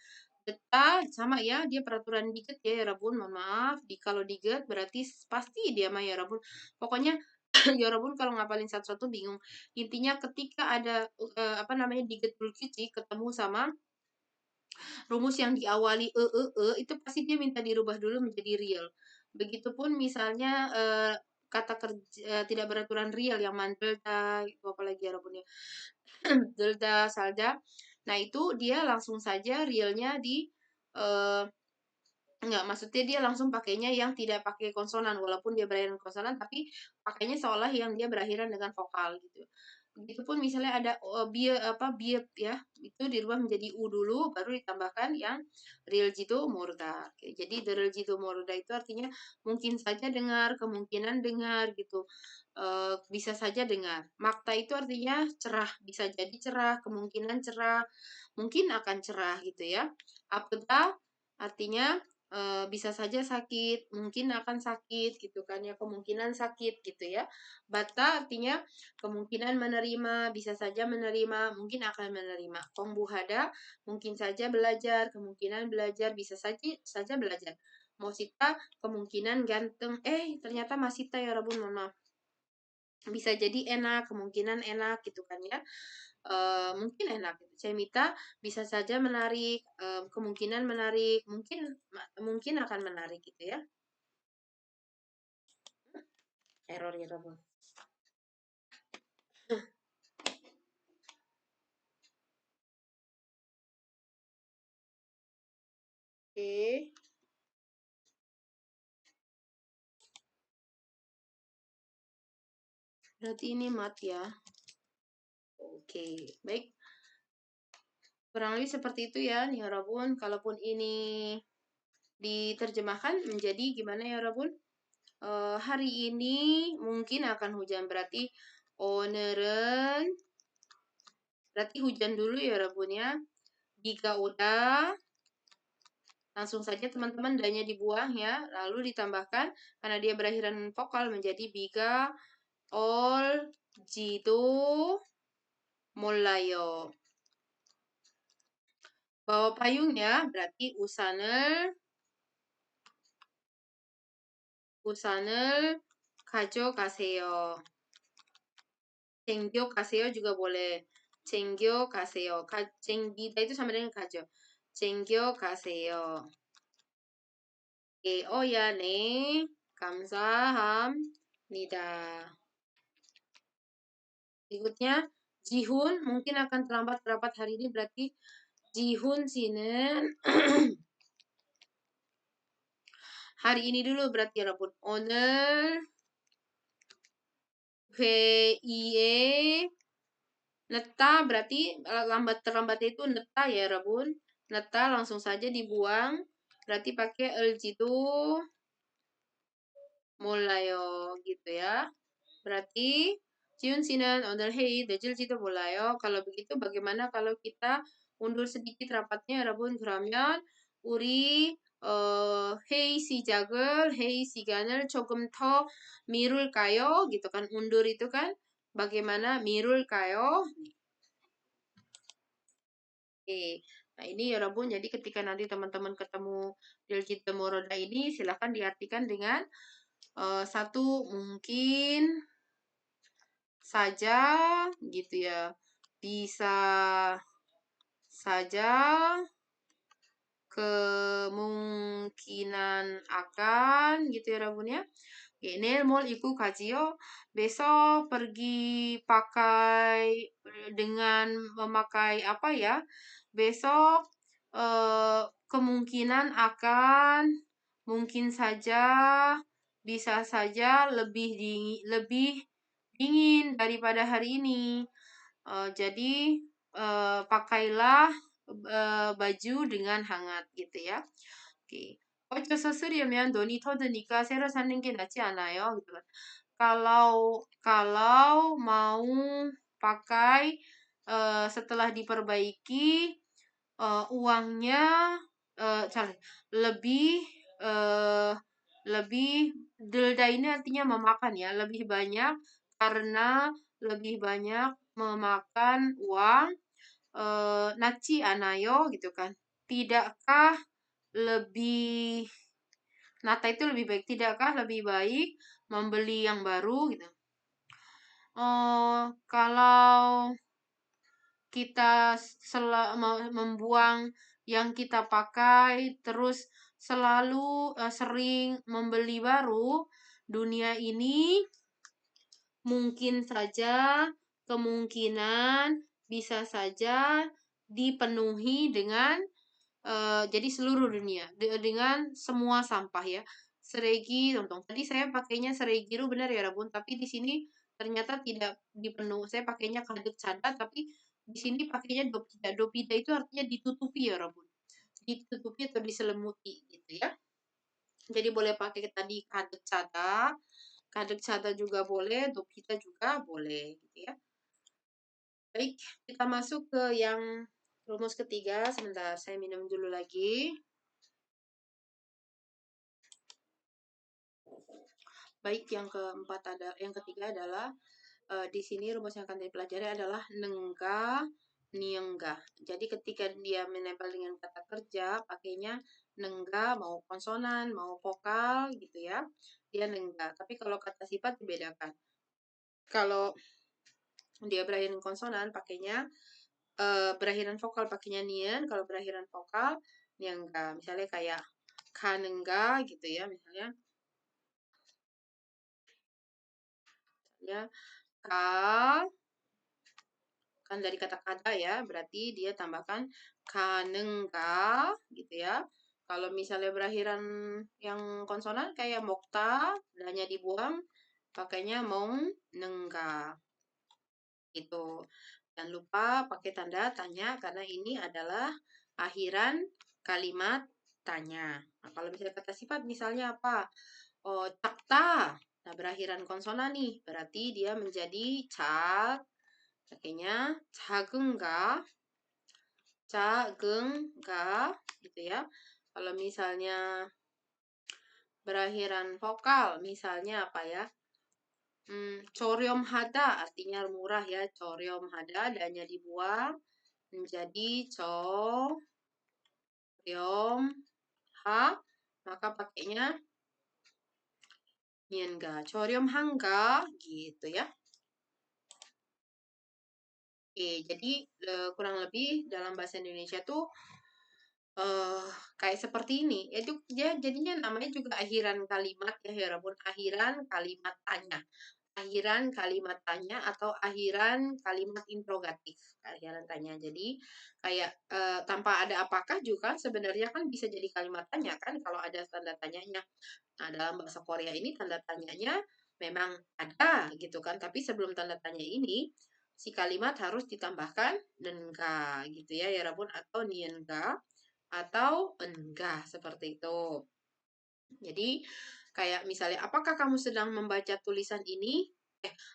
Deta sama ya, dia peraturan diget ya Rabun, mohon maaf. Kalau diget berarti pasti dia mah ya Rabun. Pokoknya ya Rabun kalau ngapalin satu-satu bingung. Intinya ketika ada apa namanya diget bulkici ketemu sama rumus yang diawali itu pasti dia minta dirubah dulu menjadi real. Begitupun misalnya kata kerja tidak beraturan real yang mandelda itu apalagi ya Rabun ya. Delta salda. Nah, itu dia langsung saja realnya di eh, enggak, maksudnya dia langsung pakainya yang tidak pakai konsonan walaupun dia berakhiran konsonan tapi pakainya seolah yang dia berakhiran dengan vokal gitu. Begitupun misalnya ada biep ya, itu dirubah menjadi u dulu baru ditambahkan yang real jitu murda. Oke, jadi the real jitu murda itu artinya mungkin saja dengar, kemungkinan dengar gitu. Bisa saja dengar. Makta itu artinya cerah, bisa jadi cerah, kemungkinan cerah, mungkin akan cerah gitu ya. Apeta artinya bisa saja sakit, mungkin akan sakit gitu kan ya, kemungkinan sakit gitu ya. Bata artinya kemungkinan menerima, bisa saja menerima, mungkin akan menerima. Kombuhada mungkin saja belajar, kemungkinan belajar, bisa saja belajar. Mosita kemungkinan ganteng, ternyata Masita ya Rabun, mohon maaf. Bisa jadi enak, kemungkinan enak gitu kan ya. Mungkin enak gitu. Cemita bisa saja menarik, kemungkinan menarik, mungkin akan menarik gitu ya. Error ya Rabun. Oke. Berarti ini mat ya. Oke, baik. Kurang lebih seperti itu ya nih Rabun. Kalaupun ini diterjemahkan menjadi gimana ya Rabun? Hari ini mungkin akan hujan, berarti o늘은, berarti hujan dulu ya Rabun ya. Jika udah, langsung saja teman-teman danya dibuang ya, lalu ditambahkan karena dia berakhiran vokal menjadi biga ol지도 몰라요. Bawa payungnya berarti usan을 가져가세요. 챙겨가세요 juga boleh. 챙겨가세요. 챙기다 itu sama dengan 가져. 챙겨가세요. Oh ya, 네. 감사합니다. Berikutnya, Jihun mungkin akan terlambat rapat hari ini, berarti Jihun 씨는 hari ini dulu berarti ya Rabun. 오늘 회의에 neta berarti terlambat itu neta ya Rabun. Neta langsung saja dibuang. Berarti pakai eljitu 몰라요 gitu ya. Berarti Jiun Sinan 오늘 회의 늦을지도 몰라요. Kalau begitu bagaimana kalau kita undur sedikit rapatnya 여러분? 그러면 우리 회의 시작을 회의 시간을 조금 더 미룰까요? gitu kan. Undur itu kan bagaimana mi룰까요? Oke. Nah, ini ya Rabun, jadi ketika nanti teman-teman ketemu Diljit Moroda ini silahkan diartikan dengan satu mungkin saja gitu ya. Bisa saja, kemungkinan akan gitu ya Rabun ya. Neil mall ikut kajiyo. Besok pergi pakai dengan memakai apa ya? Besok kemungkinan akan, mungkin saja, bisa saja lebih dingin daripada hari ini. Jadi pakailah baju dengan hangat gitu ya. Oke. 어쩔 쓰려면 돈이 터드니까 새로 사는 게 낫지 않아요? gitu kan. Kalau mau pakai setelah diperbaiki uangnya lebih lebih delda ini artinya memakan ya, lebih banyak karena lebih banyak memakan uang. Naci anayo gitu kan. Tidakkah lebih Nata itu lebih baik. Tidakkah lebih baik membeli yang baru gitu? Kalau kita membuang yang kita pakai terus selalu sering membeli baru, dunia ini mungkin saja kemungkinan bisa saja dipenuhi dengan jadi seluruh dunia dengan semua sampah ya. Seregi, tonton. Tadi saya pakainya seregiru benar ya Rabun, tapi di sini ternyata tidak dipenuhi. Saya pakainya kadek cada, tapi di sini pakainya dopida. Dopida itu artinya ditutupi ya Rabun. Ditutupi atau diselemuti gitu ya. Jadi boleh pakai tadi kadek cada juga boleh, dopida juga boleh gitu ya. Baik, kita masuk ke yang rumus ketiga. Sebentar, saya minum dulu lagi. Baik, yang ketiga adalah di sini rumus yang akan dipelajari adalah nengga, niengga. Jadi ketika dia menempel dengan kata kerja, pakainya nengga, mau konsonan, mau vokal gitu ya. Dia nengga. Tapi kalau kata sifat dibedakan. Kalau dia berakhiran konsonan, pakainya berakhiran vokal pakainya nien. Kalau berakhiran vokal niengga. Misalnya kayak kanengga gitu ya, misalnya. Ya, kan dari kata-kata ya, berarti dia tambahkan kanengga gitu ya. Kalau misalnya berakhiran yang konsonan kayak mokta, hanya dibuang, pakainya mong nengga. Gitu. Jangan lupa pakai tanda tanya karena ini adalah akhiran kalimat tanya. Nah, kalau misalnya kata sifat misalnya apa? Oh, cakta. Nah, berakhiran konsonan nih. Berarti dia menjadi pakainya 작은가, 작은가 gitu ya. Kalau misalnya berakhiran vokal, misalnya apa ya? 저렴하다 artinya murah ya. 저렴하다 dannya dibuang menjadi 저렴하, maka pakainya nienga. 저렴한가 gitu ya. Oke, jadi kurang lebih dalam bahasa Indonesia tuh kayak seperti ini. Itu dia jadinya namanya juga akhiran kalimat ya, walaupun akhiran kalimat tanya. Akhiran kalimat tanya atau akhiran kalimat interrogatif. Akhiran tanya. Jadi kayak tanpa ada apakah juga sebenarnya kan bisa jadi kalimat tanya kan kalau ada tanda tanyanya. Nah, dalam bahasa Korea ini tanda tanyanya memang ada gitu kan, tapi sebelum tanda tanya ini si kalimat harus ditambahkan nenga gitu ya, ya Rabun, atau nienga atau enggak seperti itu. Jadi kayak misalnya apakah kamu sedang membaca tulisan ini?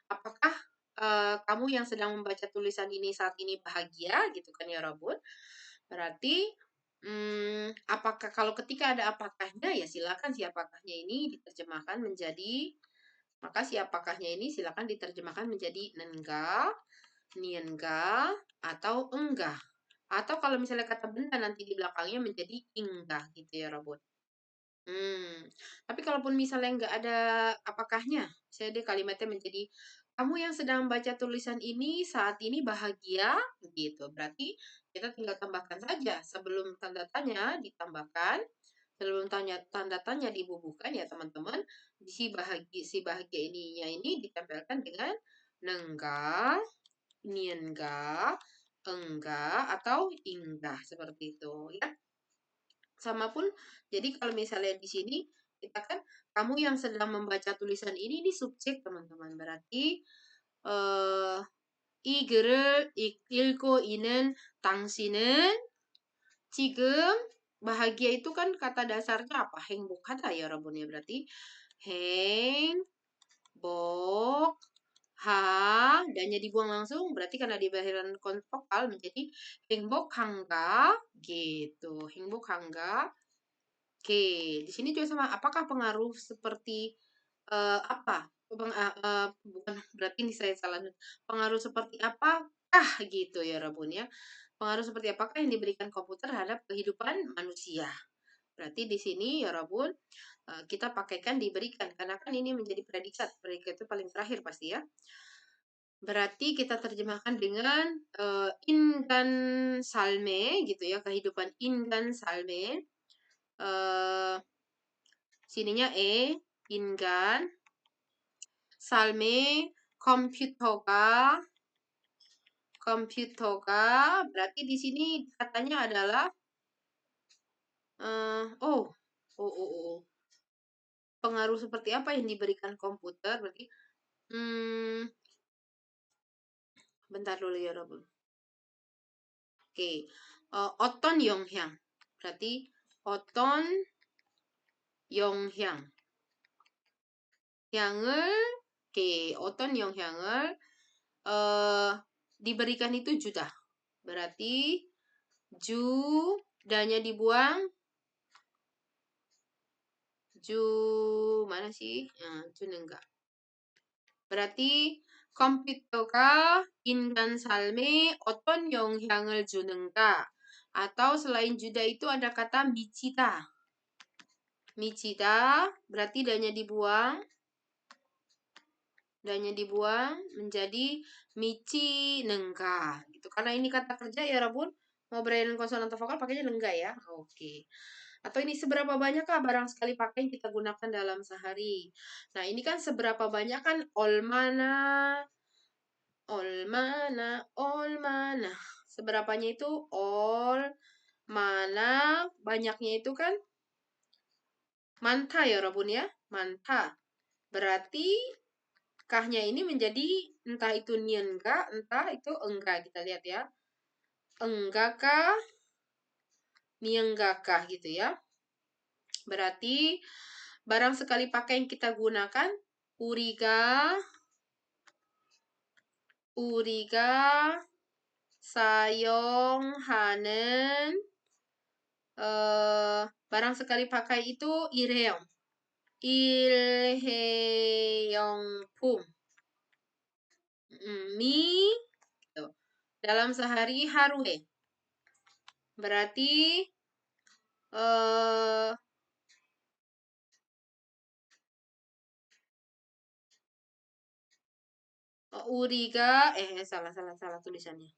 Apakah kamu yang sedang membaca tulisan ini saat ini bahagia gitu kan ya Rabun? Berarti apakah kalau ketika ada apakahnya ya silakan si apakahnya ini diterjemahkan menjadi maka si apakahnya ini silakan diterjemahkan menjadi nenga, nienga, atau enggak. Atau kalau misalnya kata benda nanti di belakangnya menjadi enggak gitu ya Robot. Tapi kalaupun misalnya nggak ada apakahnya, saya deh kalimatnya menjadi kamu yang sedang membaca tulisan ini saat ini bahagia gitu. Berarti kita tinggal tambahkan saja sebelum tanda tanya ditambahkan, sebelum tanda tanya dibubuhkan ya teman-teman. Si bahagia ininya ini ditempelkan dengan nengga, nienga, enggak atau inggah seperti itu ya. Sama pun, jadi kalau misalnya di sini kita kan kamu yang sedang membaca tulisan ini subjek teman-teman. Berarti 이 글을 읽고 있는 당신은 지금 bahagia itu kan kata dasarnya apa? 행복하다 ya Rabun ya. Berarti 행복하 dannya dibuang langsung berarti karena di akhiran vokal menjadi 행복한가 gitu. 행복한가. Oke, di sini juga sama. Apakah pengaruh seperti apa? Bukan berarti ini saya salah. Pengaruh seperti apakah gitu ya Rabun ya? Pengaruh seperti apakah yang diberikan komputer terhadap kehidupan manusia? Berarti di sini ya Rabun kita pakaikan diberikan karena kan ini menjadi predikat. Predikat itu paling terakhir pasti ya. Berarti kita terjemahkan dengan ingan salme gitu ya, kehidupan ingan salme. Sininya 인간, 삶의 komputer가 berarti di sini katanya adalah pengaruh seperti apa yang diberikan komputer berarti bentar dulu ya Robun. Oke, 어떤 영향 berarti 어떤 영향 어떤 영향을 diberikan itu juta. Berarti dannya dibuang. Mana sih? Ju는 enggak. berarti 컴퓨터가 인간 삶에 어떤 영향을 주는가? Atau selain juda itu ada kata 미치다. 미치다 berarti dannya dibuang. Dannya dibuang menjadi 미치는가. Gitu. Karena ini kata kerja ya Rabun. Mau bereinan konsonan atau vokal pakainya nengga ya. Oke. Atau ini seberapa banyakkah barang sekali pakai yang kita gunakan dalam sehari. Nah ini kan seberapa banyak kan olmana. Seberapanya itu mana. Banyaknya itu kan manta ya Rabun ya. Manta. Berarti kahnya ini menjadi entah itu nienga, entah itu enggak. Kita lihat ya. Enggakah, nienggakah gitu ya. Berarti barang sekali pakai yang kita gunakan uriga 사용하는 barang sekali pakai itu 일회용. 일회용품. Mi dalam sehari haru에. Berarti 우리가 salah tulisannya.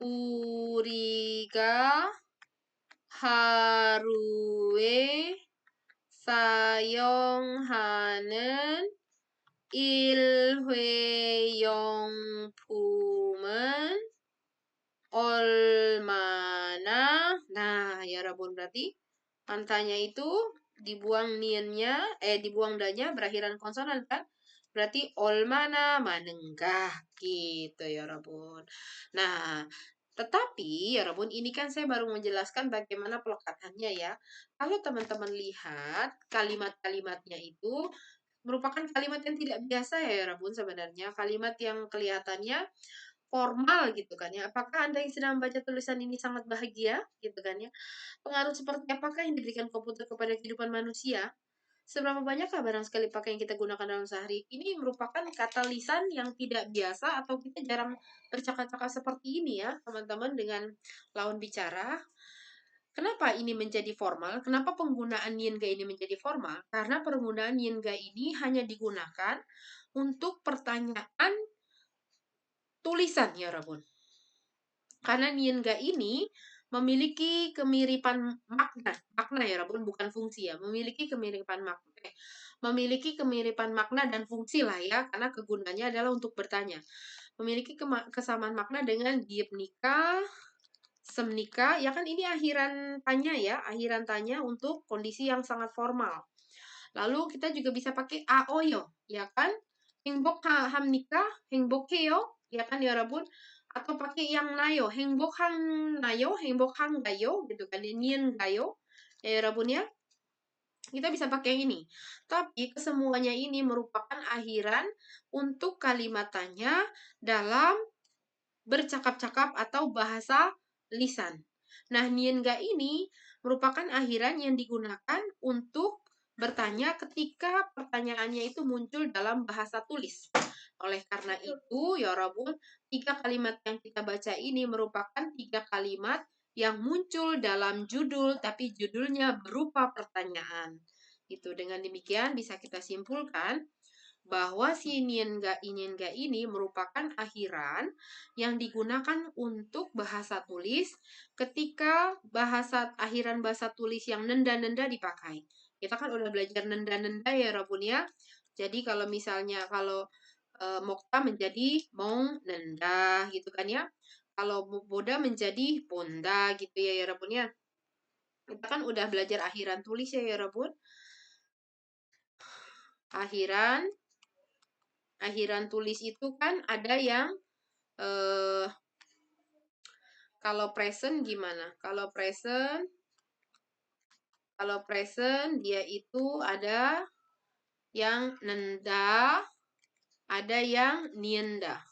우리가 하루에 사용하는 일회용품은 얼마나? Nah, ya Rabun, berarti antanya itu dibuang niannya, dibuang danya berakhiran konsonan kan? Berarti 얼마나 많은가 gitu ya Rabun. Nah, tetapi ya Rabun, ini kan saya baru menjelaskan bagaimana pelekatannya ya. Kalau teman-teman lihat kalimat-kalimatnya itu merupakan kalimat yang tidak biasa ya Rabun sebenarnya. Kalimat yang kelihatannya formal gitu kan ya. Apakah Anda yang sedang membaca tulisan ini sangat bahagia gitu kan ya? Pengaruh seperti apakah yang diberikan komputer kepada kehidupan manusia? Seberapa banyakkah barang sekali pakai yang kita gunakan dalam sehari? Ini merupakan kata lisan yang tidak biasa atau kita jarang bercakap-cakap seperti ini ya, teman-teman, dengan lawan bicara. Kenapa ini menjadi formal? Kenapa penggunaan nienga ini menjadi formal? Karena penggunaan nienga ini hanya digunakan untuk pertanyaan tulisan ya Rabun. Karena nienga ini memiliki kemiripan makna ya Rabun, bukan fungsi ya, memiliki kemiripan makna dan fungsi lah ya, karena kegunaannya adalah untuk bertanya. Memiliki kesamaan makna dengan diepnika, semnika, ya kan ini akhiran tanya untuk kondisi yang sangat formal. Lalu kita juga bisa pakai aoyo, ya kan? 행복합니까? 행복해요? Ya kan ya Rabun? Atau pakai yang nayo, 행복한나요? 행복한가요? Gitu kan, niengayo, ya Rabun ya? Kita bisa pakai yang ini. Tapi kesemuanya ini merupakan akhiran untuk kalimat tanya dalam bercakap-cakap atau bahasa lisan. Nah, nienga ini merupakan akhiran yang digunakan untuk bertanya ketika pertanyaannya itu muncul dalam bahasa tulis. Oleh karena itu, ya Rabun, 3 kalimat yang kita baca ini merupakan 3 kalimat yang muncul dalam judul, tapi judulnya berupa pertanyaan. Itu dengan demikian bisa kita simpulkan bahwa si nienga ini merupakan akhiran yang digunakan untuk bahasa tulis ketika akhiran bahasa tulis yang nenda-nenda dipakai. Kita kan udah belajar nenda-nenda ya Rabun ya. Jadi kalau misalnya Mokta menjadi mong nenda gitu kan ya. Kalau Boda menjadi ponda gitu ya Rabun ya. Kita kan udah belajar akhiran tulis ya Rabun. Akhiran tulis itu kan ada yang kalau present gimana? Kalau present dia itu ada yang nenda, ada yang nienda.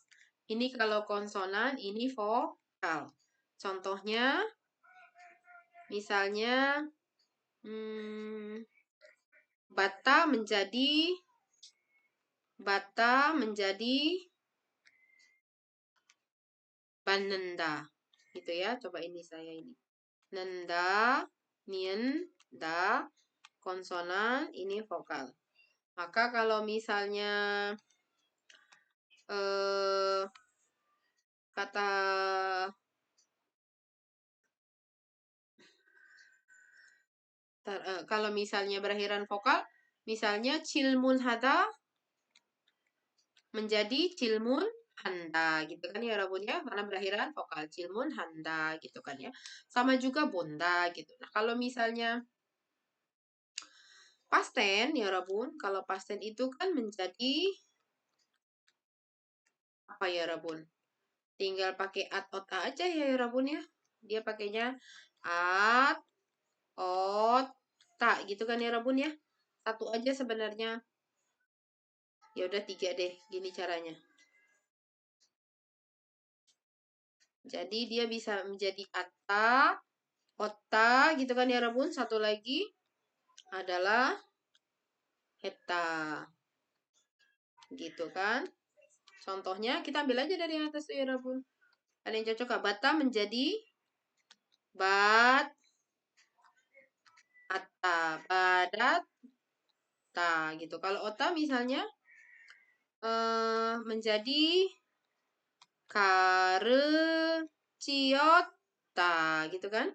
Ini kalau konsonan, ini vokal. Contohnya, misalnya bata menjadi banenda. Gitu ya. Coba ini saya ini. Nenda, nienda, konsonan, ini vokal. Maka kalau misalnya kalau misalnya berakhiran vokal, misalnya cilmun hada menjadi cilmun handa gitu kan ya Rabun ya, karena berakhiran vokal cilmun handa gitu kan ya. Sama juga bonda gitu. Nah, kalau misalnya pasten ya Rabun, kalau pasten itu kan menjadi apa ya Rabun? Tinggal pakai at ota aja ya Rabun ya. Dia pakainya at, ot, ta gitu kan ya Rabun ya. Satu aja sebenarnya. Ya udah 3 deh, gini caranya. Jadi dia bisa menjadi atta, otta gitu kan ya Rabun. Satu lagi adalah heta. Gitu kan. Contohnya kita ambil aja dari yang atas tuh ya Rabun. Ada yang cocok gak? Bata menjadi bat, atta, badat, ta gitu. Kalau ota misalnya menjadi kareciota gitu kan.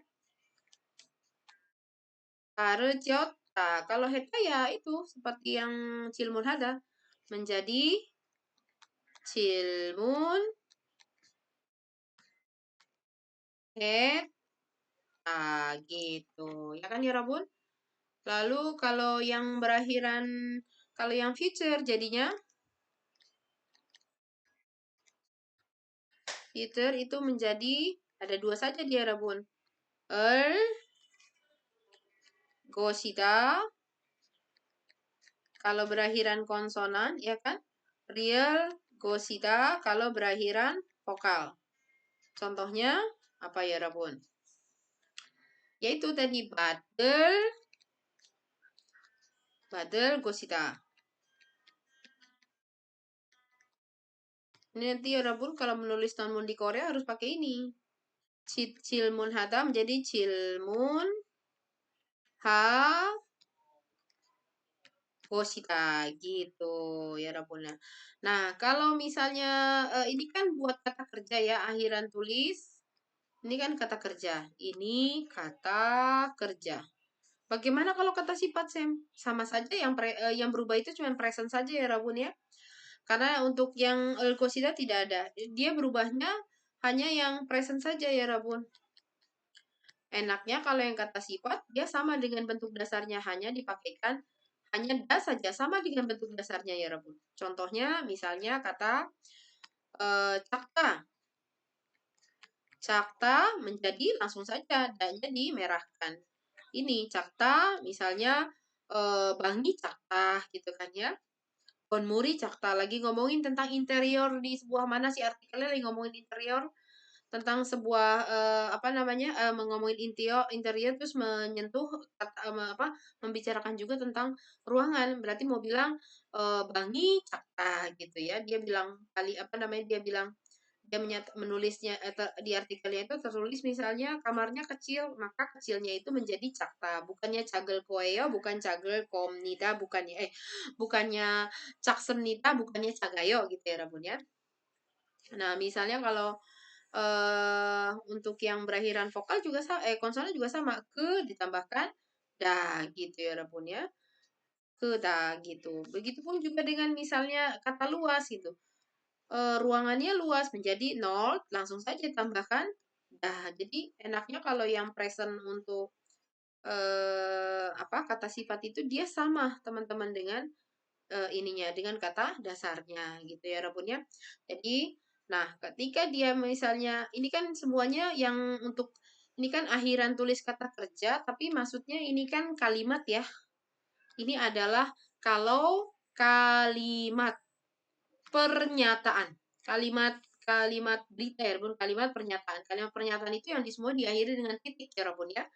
Kareciota. Kalau heta ya itu seperti yang cilmun hada menjadi cilmun heta gitu. Ya kan ya Rabun? Lalu kalau yang berakhiran, kalau yang future jadinya future itu menjadi ada 2 saja dia Rabun. Gosita kalau berakhiran konsonan ya kan? Real gosita kalau berakhiran vokal. Contohnya apa ya Rabun? Yaitu tadi badel gosita. Ini nanti ya Rabun kalau menulis tonmun di Korea harus pakai ini. Cilmun hata menjadi cilmun ha gosita gitu ya Rabun. Nah, kalau misalnya ini kan buat kata kerja ya, akhiran tulis. Ini kan kata kerja. Ini kata kerja. Bagaimana kalau kata sifat, Sam? Sama saja yang berubah itu cuma present saja ya, Rabun ya. Karena untuk yang qasida tidak ada. Dia berubahnya hanya yang present saja ya, Rabun. Enaknya kalau yang kata sifat, dia sama dengan bentuk dasarnya, hanya dipakaikan hanya das saja, sama dengan bentuk dasarnya ya, Rabun. Contohnya misalnya kata cakta. Cakta menjadi langsung saja dan-nya dimerahkan. Ini cakta misalnya Bangi cakta gitu kan ya. Konmuri cakta lagi ngomongin tentang interior di sebuah mana sih artikelnya lagi ngomongin interior tentang sebuah apa namanya ngomongin interior terus menyentuh membicarakan juga tentang ruangan berarti mau bilang Bangi cakta gitu ya dia bilang kali apa namanya dia bilang dia menulisnya di artikelnya itu tertulis misalnya kamarnya kecil maka kecilnya itu menjadi cakta bukannya cagel koeo bukan cagel komnita bukannya caksemnita bukannya cagayo gitu ya Rabun ya. Nah misalnya kalau untuk yang berakhiran vokal juga konsonan juga sama ke ditambahkan da gitu ya Rabun ya ke da gitu begitupun juga dengan misalnya kata luas gitu ruangannya luas menjadi 0 langsung saja tambahkan dah. Jadi enaknya kalau yang present untuk kata sifat itu dia sama teman-teman dengan ininya dengan kata dasarnya gitu ya Rabun ya. Jadi nah ketika dia misalnya ini kan semuanya yang untuk ini kan akhiran tulis kata kerja tapi maksudnya ini kan kalimat ya. Ini adalah kalau kalimat pernyataan. Kalimat berita ya, Bun. Kalimat pernyataan. Kalimat pernyataan itu yang semua diakhiri dengan titik ya, Bun ya.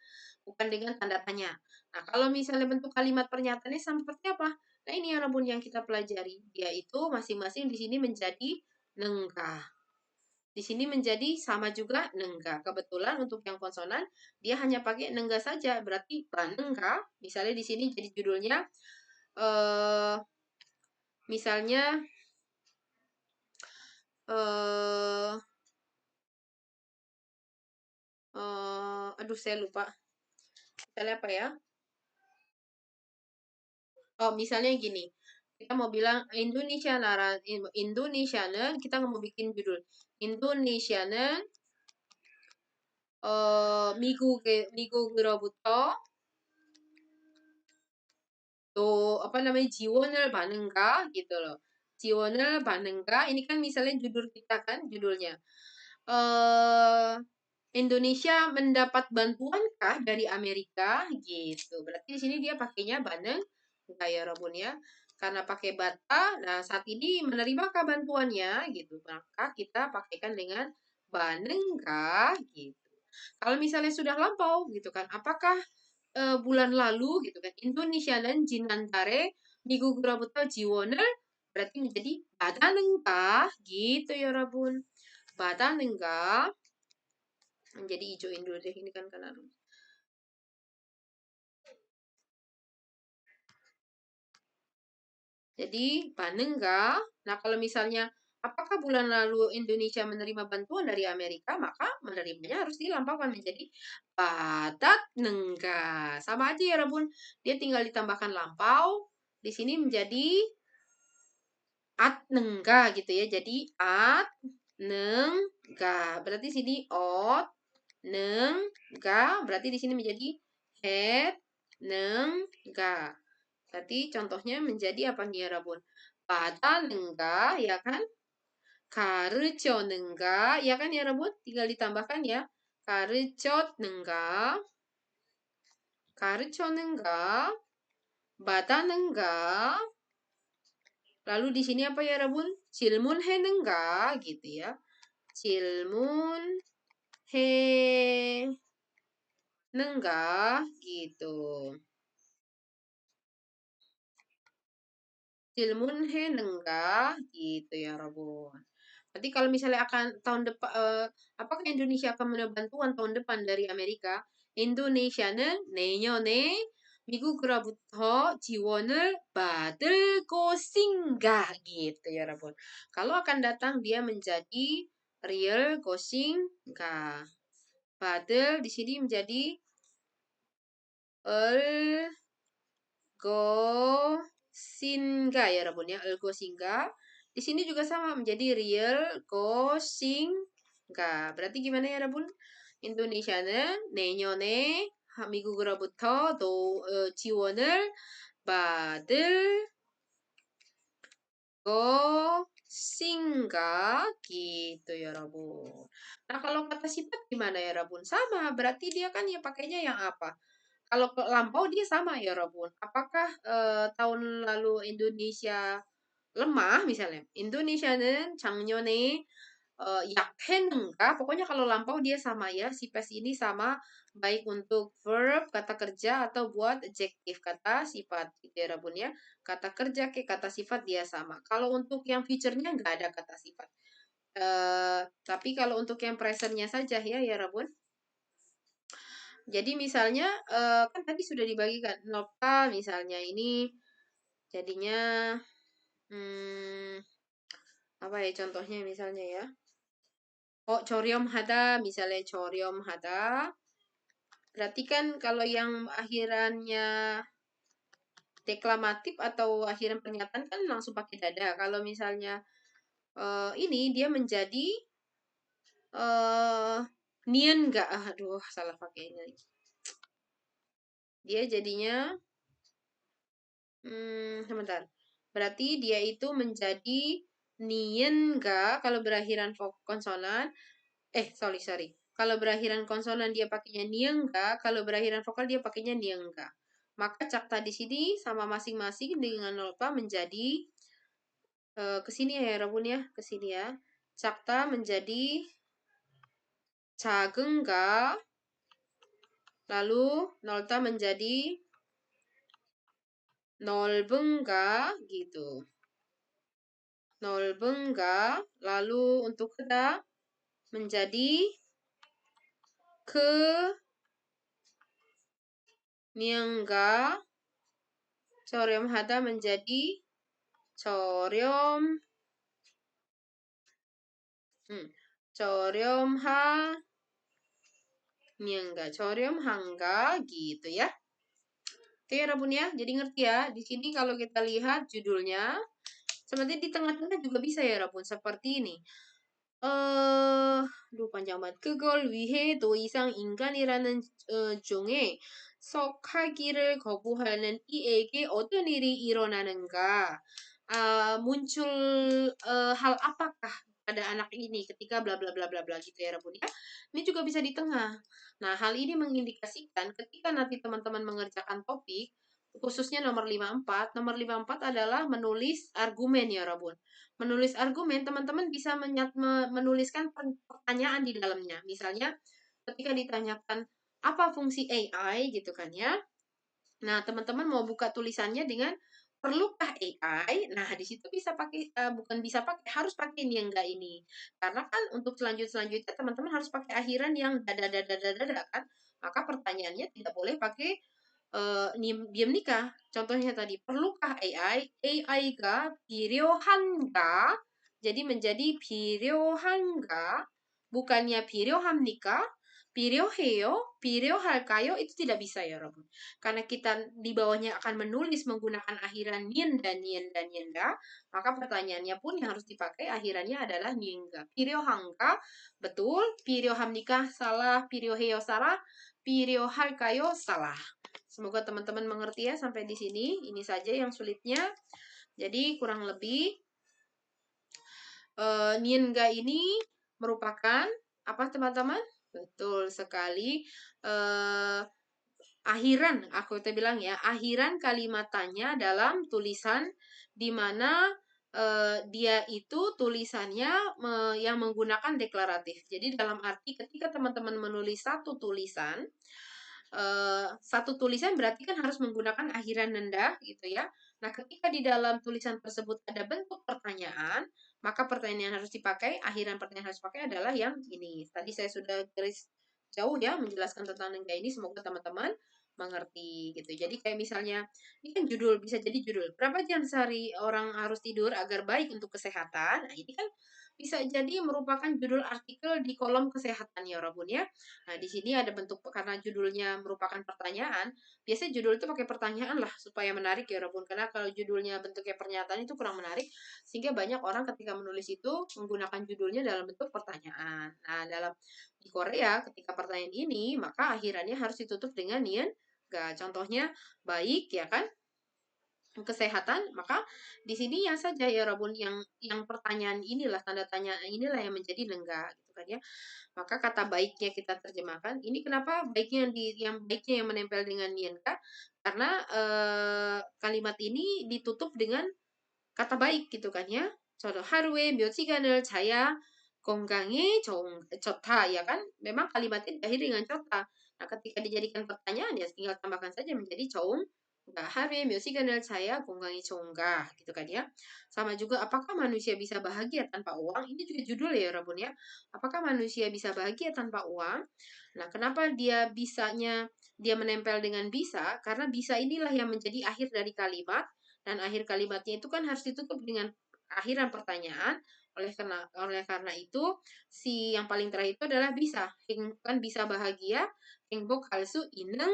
Bukan dengan tanda tanya. Nah, kalau misalnya bentuk kalimat pernyataannya seperti apa? Nah, ini ya, Bun, yang kita pelajari. Dia itu masing-masing di sini menjadi nengkah. Di sini menjadi sama juga nengkah. Kebetulan untuk yang konsonan, dia hanya pakai nenggah saja. Berarti banengkah. Misalnya di sini jadi judulnya, misalnya, aduh saya lupa. Misalnya apa ya? Oh, misalnya gini. Kita mau bilang Indonesianen, kita mau bikin judul Indonesianen 미국으로부터 또 apa namanya 지원을 받는가 gitu loh. 지원을 받는가 ini kan misalnya judul kita kan judulnya. Indonesia mendapat bantuankah dari Amerika? Gitu. Berarti di sini dia pakainya baneng enggak ya Robun ya? Karena pakai bata, nah saat ini menerimakah bantuannya gitu. Maka kita pakaikan dengan banengkah gitu. Kalau misalnya sudah lampau gitu kan, apakah bulan lalu gitu kan Indonesia는 지난달에 미국으로부터 지원을 berarti menjadi 받았는가 gitu ya Robun. 받았는가 menjadi hijauin dulu deh ini kan karena jadi panenggak. Nah kalau misalnya apakah bulan lalu Indonesia menerima bantuan dari Amerika maka menerimanya harus dilampaukan menjadi padat nengga sama aja ya Rabun dia tinggal ditambahkan lampau di sini menjadi at nengga gitu ya jadi at nengga berarti sini ot nengga berarti di sini menjadi het nengga. Berarti contohnya menjadi apa nih ya Rabun? 받았는가 ya kan? 가르쳤는가 ya kan ya Rabun? Tinggal ditambahkan ya. 가르쳤는가? 가르쳤는가? 받았는가? Lalu di sini apa ya Rabun? 질문했는가 gitu ya. 질문했는가 gitu. 질문했는가 gitu ya Robun. Berarti kalau misalnya akan tahun depan apakah Indonesia akan menerima bantuan tahun depan dari Amerika? 인도네시아는 내년에 미국으로부터 지원을 받을 것인가 gitu ya Robun. Kalau akan datang dia menjadi real 것인가. 받을 di sini menjadi Singa ya Rabun ya, Singa. Di sini juga sama menjadi real Singa. Berarti gimana ya Rabun? 인도네시아는 내년에 미국으로부터 지원을 받을 것인가 gitu ya Rabun. Nah kalau kata sifat gimana ya Rabun? Sama, berarti dia kan ya pakainya yang apa? Kalau lampau dia sama ya Robun. Apakah tahun lalu Indonesia lemah misalnya? Indonesia는 작년에 약했는가? Pokoknya kalau lampau dia sama ya. Si pes ini sama baik untuk verb, kata kerja atau buat adjektif, kata sifat. Gitu ya Robun ya. Kata kerja ke kata sifat dia sama. Kalau untuk yang future-nya nggak ada kata sifat. Tapi kalau untuk yang present-nya saja ya Robun. Jadi misalnya kan tadi sudah dibagikan nopal misalnya ini jadinya apa ya contohnya misalnya ya. Oh, coryom hada misalnya coryom hada. Berarti kan kalau yang akhirannya deklamatif atau akhiran pernyataan kan langsung pakai dada. Kalau misalnya ini dia menjadi nian enggak aduh salah pakainya. Dia jadinya sebentar. Berarti dia itu menjadi nien enggak kalau berakhiran konsonan. Sorry. Kalau berakhiran konsonan dia pakainya niengga, kalau berakhiran vokal dia pakainya niengga. Maka cakta di sini sama masing-masing dengan nolpa menjadi ke sini ya Rabun ya, ke sini ya. Cakta menjadi 작은가, lalu nolta menjadi 넓은가 gitu. 넓은가, lalu untuk keda menjadi ke niengga, 저렴하다 menjadi 저렴한가 gitu ya. Oke ya Rabun ya, jadi ngerti ya. Di sini kalau kita lihat judulnya, sebenarnya di tengah-tengah juga bisa ya Rabun, seperti ini. panjang banget. 그걸 위해 더 이상 인간이라는 종에 속하기를 거부하는 이에게 어떤 일이 일어나는가? Muncul hal apakah pada anak ini ketika bla bla bla bla bla gitu ya Rabun ya. Ini juga bisa di tengah. Nah, hal ini mengindikasikan ketika nanti teman-teman mengerjakan topik, khususnya nomor 54 adalah menulis argumen ya Rabun. Menulis argumen, teman-teman bisa menuliskan pertanyaan di dalamnya. Misalnya, ketika ditanyakan apa fungsi AI gitu kan ya. Nah, teman-teman mau buka tulisannya dengan perlukah AI? Nah, di situ bisa pakai bukan bisa pakai, harus pakai nih enggak ini. Karena kan untuk selanjutnya teman-teman harus pakai akhiran yang dada dada dada dada kan. Maka pertanyaannya tidak boleh pakai diam nikah. Contohnya tadi, perlukah AI? AI-가 필요한가? Jadi menjadi 필요한가? Bukannya 필요합니까? 필요해요? 필요할까요? Itu tidak bisa ya, Robun. Karena kita di bawahnya akan menulis menggunakan akhiran nien dan nien dan nienga, maka pertanyaannya pun yang harus dipakai akhirannya adalah nienga. 필요한가? Betul. 필요합니까? Salah. 필요해요? Salah. 필요할까요? Salah. Semoga teman-teman mengerti ya sampai di sini. Ini saja yang sulitnya. Jadi kurang lebih nienga ini merupakan apa teman-teman? Betul sekali. Akhiran, aku bilang ya, akhiran kalimat tanya dalam tulisan di mana dia itu tulisannya yang menggunakan deklaratif. Jadi dalam arti ketika teman-teman menulis satu tulisan berarti kan harus menggunakan akhiran nenda gitu ya. Nah, ketika di dalam tulisan tersebut ada bentuk pertanyaan, maka pertanyaan yang harus dipakai, akhiran pertanyaan yang harus dipakai adalah yang ini. Tadi saya sudah garis jauh ya menjelaskan tentang nenda ini, semoga teman-teman mengerti gitu. Jadi kayak misalnya, ini kan judul, bisa jadi judul, berapa jam sehari orang harus tidur agar baik untuk kesehatan? Nah, ini kan bisa jadi merupakan judul artikel di kolom kesehatan ya Rabun ya. Nah, di sini ada bentuk karena judulnya merupakan pertanyaan. Biasanya judul itu pakai pertanyaan lah supaya menarik ya Rabun. Karena kalau judulnya bentuknya pernyataan itu kurang menarik sehingga banyak orang ketika menulis itu menggunakan judulnya dalam bentuk pertanyaan. Nah, di Korea ketika pertanyaan ini maka akhirannya harus ditutup dengan nian ga. Contohnya baik ya kan? Kesehatan, maka di sini yang saja ya Rabun yang pertanyaan inilah tanda tanya inilah yang menjadi nengga gitu kan ya. Maka kata baiknya kita terjemahkan. Ini kenapa baiknya yang baiknya yang menempel dengan nienka? Karena kalimat ini ditutup dengan kata baik gitu kan ya. Contoh 하루에 몇 시간을 자야 건강에 좋다 ya kan. Memang kalimatnya diakhiri dengan 좋다. Nah, ketika dijadikan pertanyaan ya tinggal tambahkan saja menjadi 좋은. Nah, 하루에 몇 시간을 자야 건강이 좋은가 gitu kan ya. Sama juga apakah manusia bisa bahagia tanpa uang? Ini juga judul ya Rabun ya. Apakah manusia bisa bahagia tanpa uang? Nah, kenapa dia menempel dengan bisa? Karena bisa inilah yang menjadi akhir dari kalimat dan akhir kalimatnya itu kan harus ditutup dengan akhiran pertanyaan. Oleh karena itu si yang paling terakhir itu adalah bisa. Kan bisa bahagia, 행복 할수 있는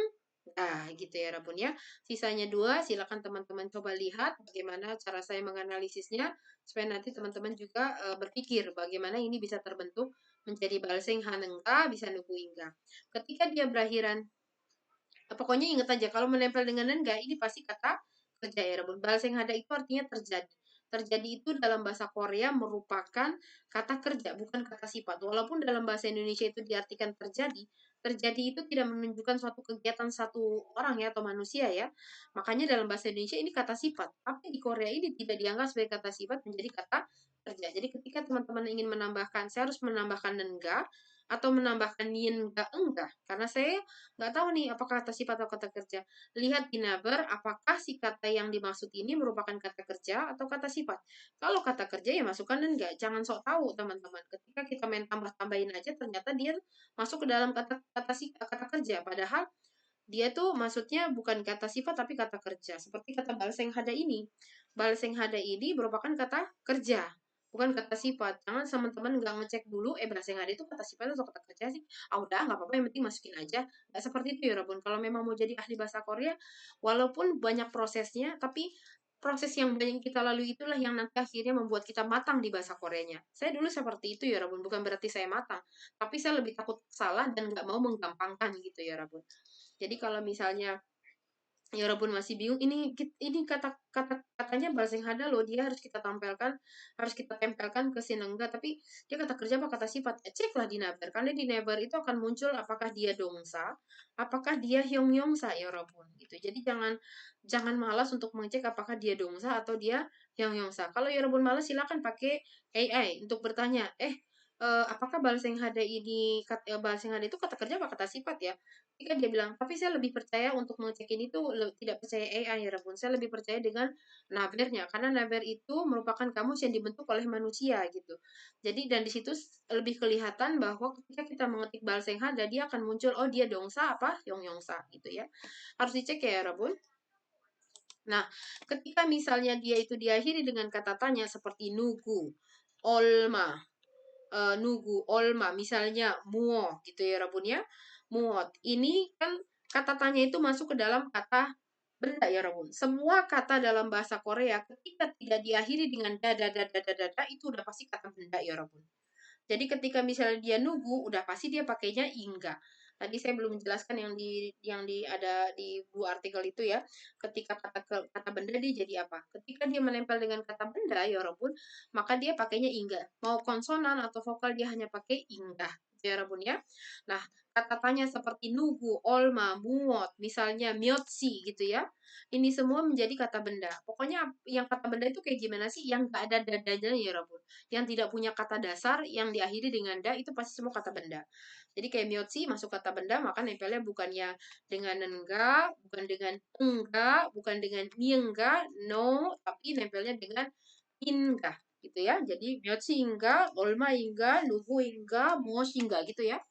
nah, gitu ya Rabun ya. Sisanya dua, silakan teman-teman coba lihat bagaimana cara saya menganalisisnya supaya nanti teman-teman juga berpikir bagaimana ini bisa terbentuk menjadi balseng hanengka bisa nukuingga. Ketika dia berakhiran pokoknya ingat aja kalau menempel dengan enggak ini pasti kata kerja ya Rabun. Balseng hada itu artinya terjadi. Terjadi itu dalam bahasa Korea merupakan kata kerja, bukan kata sifat. Walaupun dalam bahasa Indonesia itu diartikan terjadi, terjadi itu tidak menunjukkan suatu kegiatan satu orang ya atau manusia ya. Makanya dalam bahasa Indonesia ini kata sifat. Tapi di Korea ini tidak dianggap sebagai kata sifat menjadi kata kerja. Jadi ketika teman-teman ingin menambahkan, saya harus menambahkan enggak atau menambahkan yin enggak karena saya nggak tahu nih apakah kata sifat atau kata kerja. Lihat di number apakah si kata yang dimaksud ini merupakan kata kerja atau kata sifat. Kalau kata kerja ya masukkan dan enggak. Jangan sok tahu teman-teman. Ketika kita main tambah-tambahin aja ternyata dia masuk ke dalam kata kerja. Padahal dia tuh maksudnya bukan kata sifat tapi kata kerja. Seperti kata balseng hada ini. Balseng hada ini merupakan kata kerja. Bukan kata sifat. Jangan teman-teman nggak ngecek dulu, balseng hada itu kata sifat atau kata kerja sih. Ah udah, nggak apa-apa, yang penting masukin aja. Nggak seperti itu ya Rabun. Kalau memang mau jadi ahli bahasa Korea, walaupun banyak prosesnya, tapi proses yang banyak kita lalui itulah yang nanti akhirnya membuat kita matang di bahasa Koreanya. Saya dulu seperti itu ya Rabun. Bukan berarti saya matang. Tapi saya lebih takut salah dan nggak mau menggampangkan gitu ya Rabun. Jadi kalau misalnya Ya walaupun masih bingung, ini katanya bahasa yang ada loh, dia harus kita tampilkan, harus kita tempelkan ke sinengga, tapi dia kata kerja apa kata sifat. Ceklah di Naver, karena di Naver itu akan muncul apakah dia dongsa, apakah dia hyongyongsa ya walaupun gitu. Jadi jangan jangan malas untuk mengecek apakah dia dongsa atau dia hyongyongsa. Kalau ya walaupun malas, silakan pakai AI untuk bertanya, apakah bahasa yang ada bahasa yang ada itu kata kerja apa kata sifat ya? Ketika dia bilang, tapi saya lebih percaya untuk mengecek ini tuh tidak percaya AI ya Rabun. Saya lebih percaya dengan Navernya, karena Naver itu merupakan kamus yang dibentuk oleh manusia gitu. Jadi dan di situ lebih kelihatan bahwa ketika kita mengetik bahasa yang ada, dia akan muncul, oh dia dongsa apa yongsa gitu ya. Harus dicek ya Rabun. Nah, ketika misalnya dia itu diakhiri dengan kata tanya seperti nugu, olma, nugu, olma, misalnya muo gitu ya Rabun ya. Muot. Ini kan kata tanya itu masuk ke dalam kata benda ya Rabun. Semua kata dalam bahasa Korea ketika tidak diakhiri dengan da itu udah pasti kata benda ya Rabun. Jadi ketika misalnya dia nugu, udah pasti dia pakainya ingga. Tadi saya belum menjelaskan yang di ada di dua artikel itu ya. Ketika kata benda dia jadi apa? Ketika dia menempel dengan kata benda ya Rabun, maka dia pakainya ingga. Mau konsonan atau vokal dia hanya pakai ingga. Ya Rabun ya. Nah, kata tanya seperti nugu, olma, muot, misalnya myotsi gitu ya. Ini semua menjadi kata benda. Pokoknya yang kata benda itu kayak gimana sih? Yang gak ada dadanya ya Rabun, yang tidak punya kata dasar yang diakhiri dengan da itu pasti semua kata benda. Jadi kayak myotsi masuk kata benda, maka nempelnya bukannya dengan enggak, bukan dengan enggak, bukan dengan miengga, no, tapi nempelnya dengan inga gitu ya. Jadi myotsi inga, olma inga, nugu inga, moshi inga gitu ya.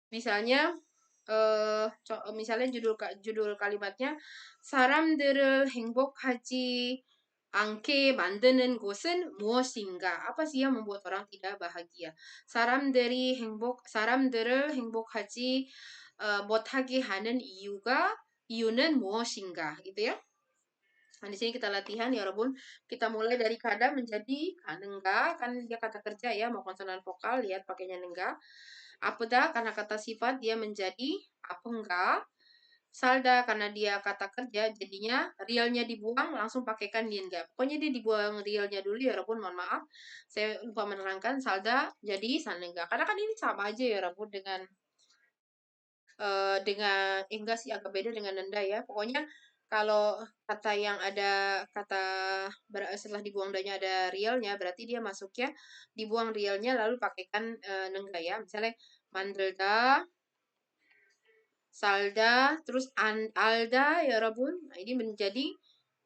Misalnya misalnya judul kalimatnya 사람들을 행복하지 않게 만드는 것은 무엇인가? Apa sih yang membuat orang tidak bahagia? 사람들을 행복하지 못하게 하는 이유는 무엇인가? Gitu ya. Nah, di sini kita latihan ya Robun. Kita mulai dari kada menjadi kanengga, kan dia kata kerja ya, mau konsonan vokal, lihat pakainya nengga. Apeda karena kata sifat dia menjadi apengga. Salda karena dia kata kerja, jadinya realnya dibuang langsung pakaikan nienga. Pokoknya dia dibuang realnya dulu ya Robun, mohon maaf. Saya lupa menerangkan salda jadi sanengga. Karena kan ini sama aja ya Robun dengan enggak sih agak beda dengan nenda ya. Pokoknya kalau kata yang ada kata setelah dibuang danya ada realnya, berarti dia masuknya dibuang realnya lalu pakaikan nengga ya. Misalnya mandelda, salda, terus alda ya Rabun. Nah, ini menjadi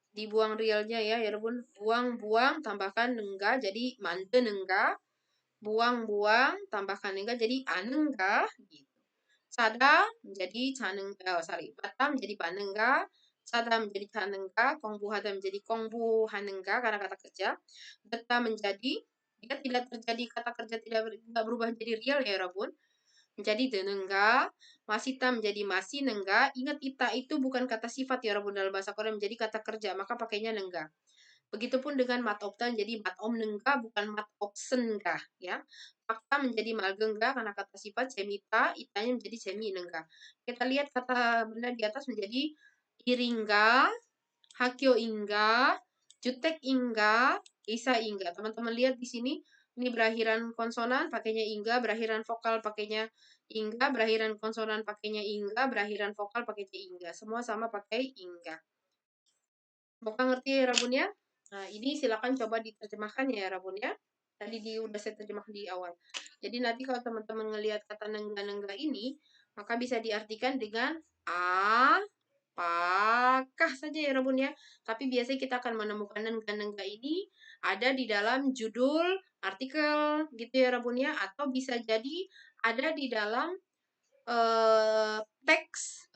dibuang realnya ya Rabun. Buang-buang tambahkan nengga jadi mande nengga. Buang-buang tambahkan nengga jadi anengga gitu. Sada menjadi Batam menjadi Banengga, Sada menjadi Canengga, Kongbuhada menjadi Kongbu Hanengga karena kata kerja. Beta menjadi, dia tidak terjadi kata kerja tidak berubah menjadi real ya Rabun. Menjadi denengga, masita menjadi masinengga. Ingat ita itu bukan kata sifat ya Rabun dalam bahasa Korea, menjadi kata kerja, maka pakainya nengga. Begitupun dengan mat optan jadi mat om nengga bukan mat opsengga ya. Fakta menjadi malgengga karena kata sifat semita, itanya menjadi semi nengga. Kita lihat kata benda di atas menjadi iringga, hakyo ingga, jutek ingga, isa ingga. Teman-teman lihat di sini ini berakhiran konsonan pakainya ingga, berakhiran vokal pakainya ingga, berakhiran konsonan pakainya ingga, berakhiran vokal pakainya ingga. Semua sama pakai ingga. Moga ngerti ya Rabun ya? Nah, ini silakan coba diterjemahkan ya Rabun ya. Tadi udah saya terjemah di awal. Jadi nanti kalau teman-teman ngelihat kata nengga-nengga ini, maka bisa diartikan dengan apakah saja ya Rabun ya. Tapi biasanya kita akan menemukan nengga-nengga ini ada di dalam judul artikel gitu ya Rabun ya. Atau bisa jadi ada di dalam teks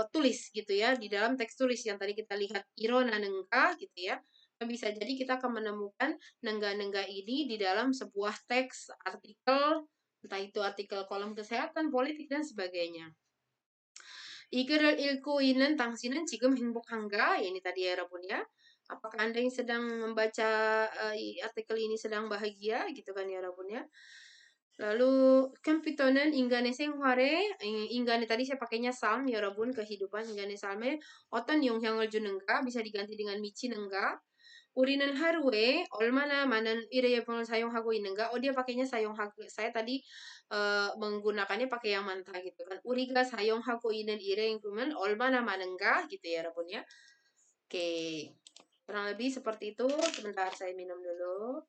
tulis gitu ya, di dalam teks tulis yang tadi kita lihat irona nengga gitu ya. Bisa jadi kita akan menemukan nengga-nengga ini di dalam sebuah teks artikel, entah itu artikel kolom kesehatan, politik dan sebagainya. 이글을 읽고 있는 당신은 지금 행복한가? Ini tadi ya Rabun ya. Apakah Anda yang sedang membaca artikel ini sedang bahagia gitu kan ya Rabun ya? Lalu 컴퓨터는 인간의 생활에 인간의 tadi saya pakainya 삶 여러분 kehidupan 인간의 삶에 어떤 영향을 주는가 bisa diganti dengan 미치는가 우리는 하루에 얼마나 많은 일회용품을 사용하고 있는가? dia pakainya 사용하고 saya tadi menggunakannya pakai yang 많다 gitu kan. 우리가 사용하고 있는 일회용품은 얼마나 많은가 gitu ya 여러분 ya. Oke. Kurang lebih seperti itu. Sebentar saya minum dulu.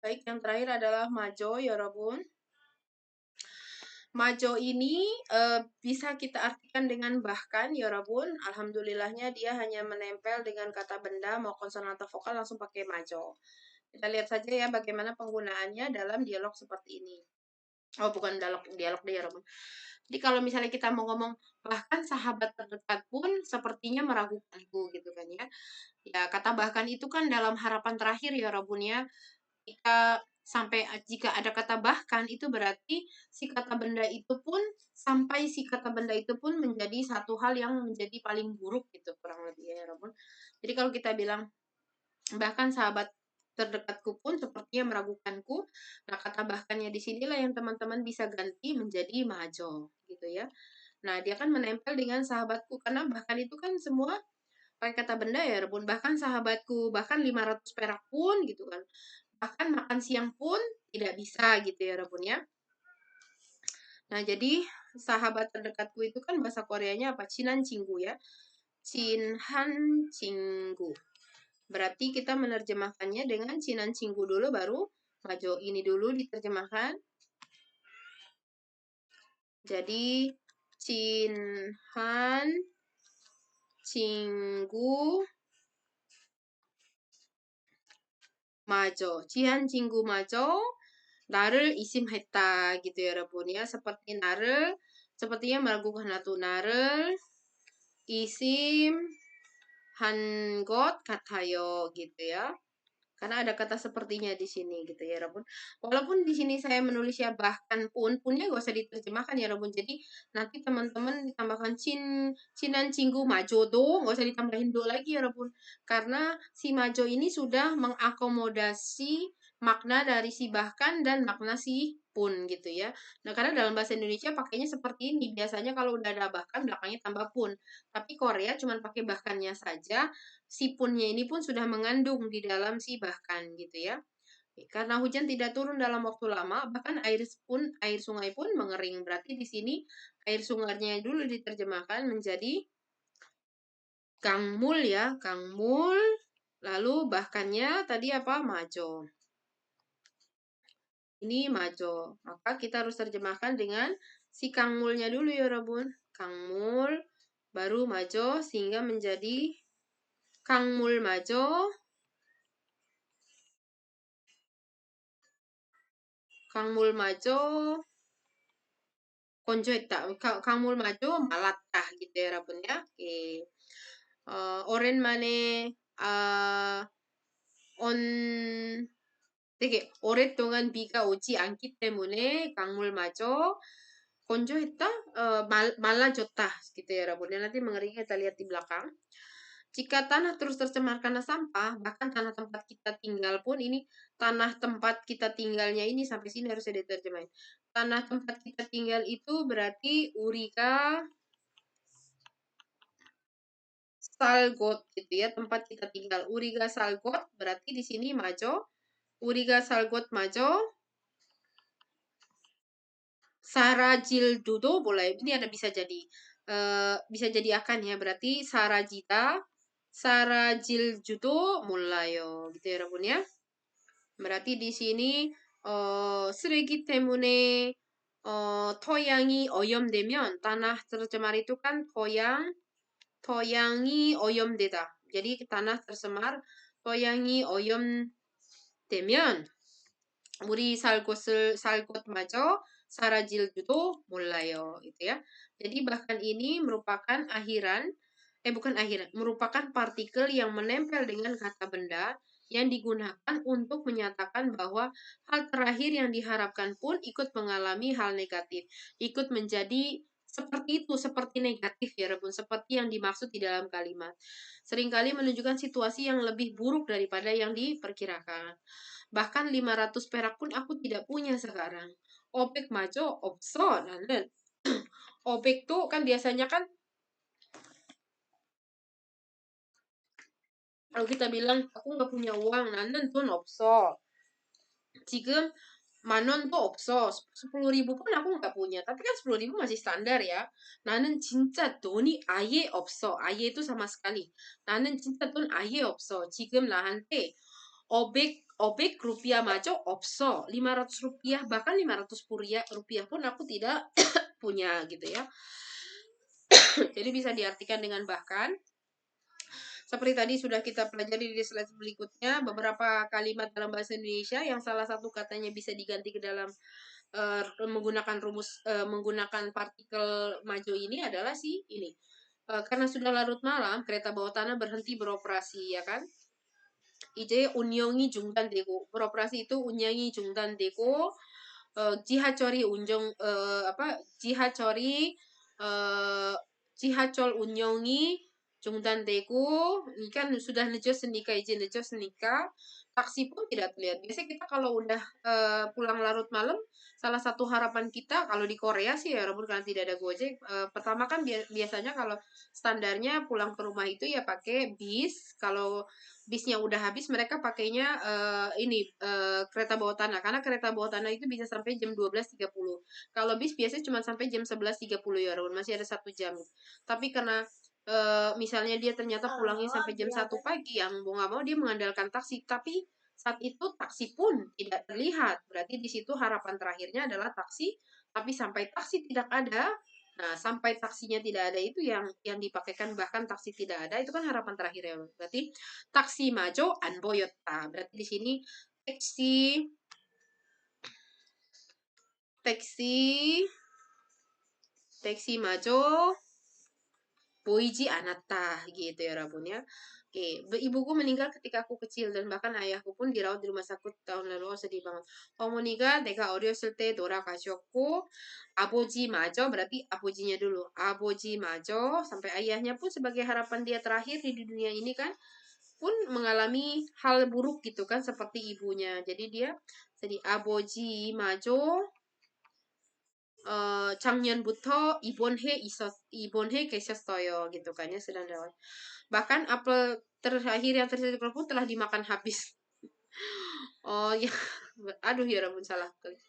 Baik, yang terakhir adalah majo, 여러분. Majo ini bisa kita artikan dengan bahkan, 여러분. Alhamdulillahnya dia hanya menempel dengan kata benda, mau konsonan atau vokal langsung pakai majo. Kita lihat saja ya bagaimana penggunaannya dalam dialog seperti ini. Oh, bukan dialog deh, 여러분. Jadi kalau misalnya kita mau ngomong, bahkan sahabat terdekat pun sepertinya meragukanku gitu kan ya. Ya, kata bahkan itu kan dalam harapan terakhir ya, 여러분 ya. Jika ada kata bahkan itu berarti si kata benda itu pun menjadi satu hal yang menjadi paling buruk gitu kurang lebih ya Rabun. Jadi kalau kita bilang bahkan sahabat terdekatku pun sepertinya meragukanku, nah kata bahkannya di sinilah yang teman-teman bisa ganti menjadi majo gitu ya. Nah dia kan menempel dengan sahabatku karena bahkan itu kan semua pakai kata benda ya Rabun. Bahkan sahabatku bahkan 500 perak pun gitu kan. Bahkan makan siang pun tidak bisa gitu ya Rabun ya. Nah, jadi sahabat terdekatku itu kan bahasa Koreanya apa? Chinan Cinggu ya. Cinhan Cinggu. Berarti kita menerjemahkannya dengan Chinan Cinggu dulu baru Majo ini dulu diterjemahkan. Jadi Cinhan Cinggu Majo. Cihan Cinggu Majo 나를 의심했다 gitu ya 여러분 ya. Sepertinya meragukanatu 나를 의심한 것 같아요 gitu ya. Karena ada kata sepertinya di sini gitu ya Rabun. Walaupun di sini saya menulisnya bahkan punnya gak usah diterjemahkan ya Rabun. Jadi nanti teman-teman ditambahkan cinan cinggu majo do, gak usah ditambahin do lagi ya Rabun. Karena si majo ini sudah mengakomodasi makna dari si bahkan dan makna si pun gitu ya. Nah, karena dalam bahasa Indonesia pakainya seperti ini. Biasanya kalau udah ada bahkan belakangnya tambah pun. Tapi Korea cuma pakai bahkannya saja si punnya ini pun sudah mengandung di dalam si bahkan gitu ya. Karena hujan tidak turun dalam waktu lama, bahkan air sungai pun mengering. Berarti di sini air sungainya dulu diterjemahkan menjadi Kangmul ya, Kangmul. Lalu bahkannya tadi apa? Majo. Ini majo. Maka kita harus terjemahkan dengan si Kangmulnya dulu ya Rabun. Kangmul baru majo sehingga menjadi Kangmul majo. Kangmul majo konjo했다. 강물 마저 말랐다 gitu ya 여러분 ya. Oke. 오랜만에 되게 오랫동안 비가 오지 않기 때문에 강물마저 건조했다, 말라졌다 gitu ya 여러분. Dan nanti mengeringnya kita lihat di belakang. Jika tanah terus tercemar karena sampah, bahkan tanah tempat kita tinggal pun ini tanah tempat kita tinggalnya ini sampai sini harus ada diterjemahin. Tanah tempat kita tinggal itu berarti Urika Salgot gitu ya, tempat kita tinggal. Uriga Salgot berarti di sini majo. Uriga Salgot majo. Sarajil dudo boleh. Ini ada bisa jadi akan ya. Berarti Sarajita, Sarajil judo mulayo gitu ya Rabun ya. Berarti di sini 쓰레기 때문에 토양이 오염되면 tanah tercemar itu kan 토양이 오염되다. Jadi tanah tercemar 토양이 오염되면 우리 살 곳마저 사라질지도 몰라요 gitu ya. Jadi bahkan ini merupakan merupakan partikel yang menempel dengan kata benda yang digunakan untuk menyatakan bahwa hal terakhir yang diharapkan pun ikut mengalami hal negatif, ikut menjadi seperti itu, seperti negatif ya Rebun, seperti yang dimaksud di dalam kalimat. Seringkali menunjukkan situasi yang lebih buruk daripada yang diperkirakan. Bahkan 500 perak pun aku tidak punya sekarang. Opek majo, opso, nanen. Opek tuh kan biasanya kan kalau kita bilang aku nggak punya uang, nanen tuh opso. 지금 만 원도 없어. 10.000 pun aku nggak punya. Tapi kan 10.000 masih standar ya. 나는 진짜 돈이 아예 없어. 아예 itu sama sekali. 나는 진짜 돈 아예 없어. 지금 나한테 500 rupiah maco 없어. 500 rupiah, bahkan 500 rupiah pun aku tidak punya gitu ya. Jadi bisa diartikan dengan bahkan. Seperti tadi sudah kita pelajari di slide berikutnya, beberapa kalimat dalam bahasa Indonesia yang salah satu katanya bisa diganti ke dalam menggunakan rumus menggunakan partikel maju ini adalah ini. Karena sudah larut malam, kereta bawah tanah berhenti beroperasi, ya kan? 이제 운영이 중단되고 beroperasi itu 운영이 중단되고 지하철이 지하철 운영이 중단되고 ini kan sudah 늦었으니까 이제 늦었으니까 taksi pun tidak terlihat. Biasanya kita kalau udah pulang larut malam, salah satu harapan kita kalau di Korea sih ya, walaupun karena tidak ada Gojek, pertama kan biasanya kalau standarnya pulang ke rumah itu ya pakai bis. Kalau bisnya udah habis, mereka pakainya kereta bawah tanah, karena kereta bawah tanah itu bisa sampai jam 12.30. Kalau bis biasanya cuma sampai jam 11.30 ya, masih ada 1 jam. Tapi karena misalnya dia ternyata pulangnya sampai jam 1 pagi, yang mau nggak mau dia mengandalkan taksi. Tapi saat itu taksi pun tidak terlihat. Berarti di situ harapan terakhirnya adalah taksi. Tapi sampai taksi tidak ada, nah sampai taksinya tidak ada itu yang dipakaikan, bahkan taksi tidak ada, itu kan harapan terakhir ya. Berarti taksi majo an boyota. Berarti di sini taksi taksi majo 보이지 않았다 gitu ya Rabun ya. Oke, ibuku meninggal ketika aku kecil dan bahkan ayahku pun dirawat di rumah sakit tahun lalu. Oh, sedih banget. 어머니가 내가 어렸을 때 돌아가셨고 아버지마저 berarti abujinya dulu. 아버지마저 sampai ayahnya pun sebagai harapan dia terakhir di dunia ini kan pun mengalami hal buruk gitu kan seperti ibunya. Jadi dia sedih. 아버지마저 작년부터 입원해 계셨어요 gitu kan ya, sedang dirawat. Bahkan apel terakhir yang terjadi pun telah dimakan habis. Oh ya, aduh ya ampun salah kali.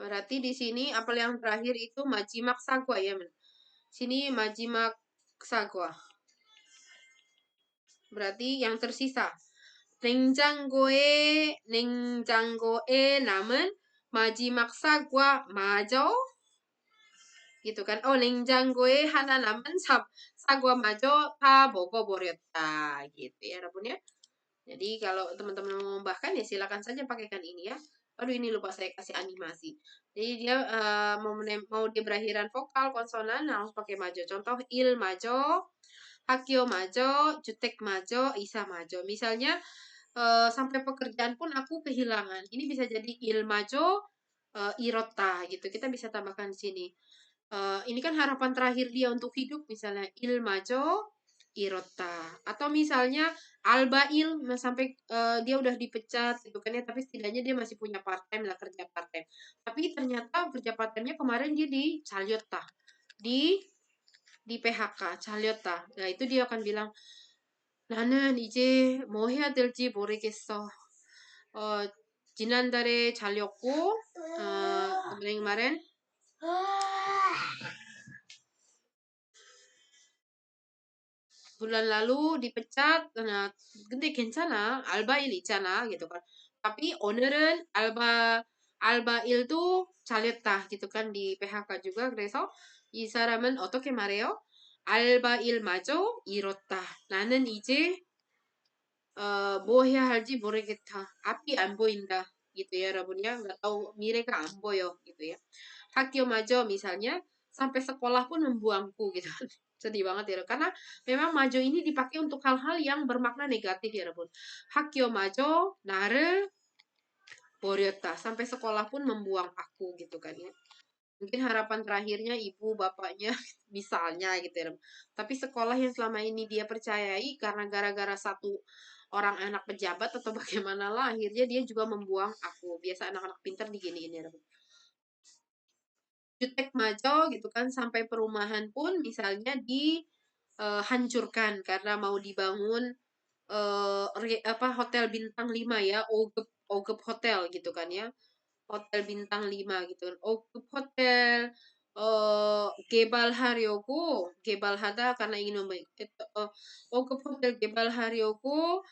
Berarti di sini apel yang terakhir itu majimak sagwa ya, men. Sini majimak sagwa. Berarti yang tersisa. 냉장고에 남은 마지막 사과 마저 gitu kan. Oh, 냉장고에 하나 남은 사과마저 다 먹어버렸다 gitu ya, Rabun ya. Jadi kalau teman-teman mau membahkan ya silakan saja pakaikan ini ya. Aduh, ini lupa saya kasih animasi. Jadi dia mau dia berakhiran vokal konsonan harus pakai majo. Contoh il majo, hakio majo, jutek majo, isa majo. Misalnya sampai pekerjaan pun aku kehilangan. Ini bisa jadi il majo, irota gitu. Kita bisa tambahkan di sini. Ini kan harapan terakhir dia untuk hidup, misalnya il majo irota, atau misalnya albail sampai dia udah dipecat gitu kan ya, tapi setidaknya dia masih punya part time lah, kerja part time. Tapi ternyata kerja part time-nya kemarin dia di Calyota, di PHK Calyota. Nah itu dia akan bilang 나는 이제 뭐 해야 될지 모르겠어. 지난달에 잘렸고 kemarin bulan lalu dipecat, nah, 근데 괜찮아, 알바일 있잖아, gitu kan. Tapi 오늘은 알바일도 잘했다, gitu kan, di PHK juga. 그래서 이 사람은 어떻게 말해요? 알바일마저 잃었다. 나는 이제 뭐 해야 할지 모르겠다. 앞이 안 보인다, gitu ya, 여러분 ya. Nggak tahu, mire가 안 보여, gitu ya. 학교마저 misalnya sampai sekolah pun membuangku gitu. Sedih banget ya, karena memang majo ini dipakai untuk hal-hal yang bermakna negatif ya, Rabun. 학교 마저 나를 Boryota, sampai sekolah pun membuang aku gitu kan ya. Mungkin harapan terakhirnya ibu bapaknya misalnya gitu ya. Tapi sekolah yang selama ini dia percayai karena gara-gara satu orang anak pejabat atau bagaimana lah akhirnya dia juga membuang aku. Biasa anak-anak pintar diginiin ya. Jutek Majo gitu kan sampai perumahan pun misalnya dihancurkan karena mau dibangun hotel bintang 5 ya, Ogep Hotel gitu kan ya. Hotel bintang 5 gitu kan. Ogep Hotel Gebal Haryoku, Gebal Hada karena ingin Ogep Hotel Gebal Haryoku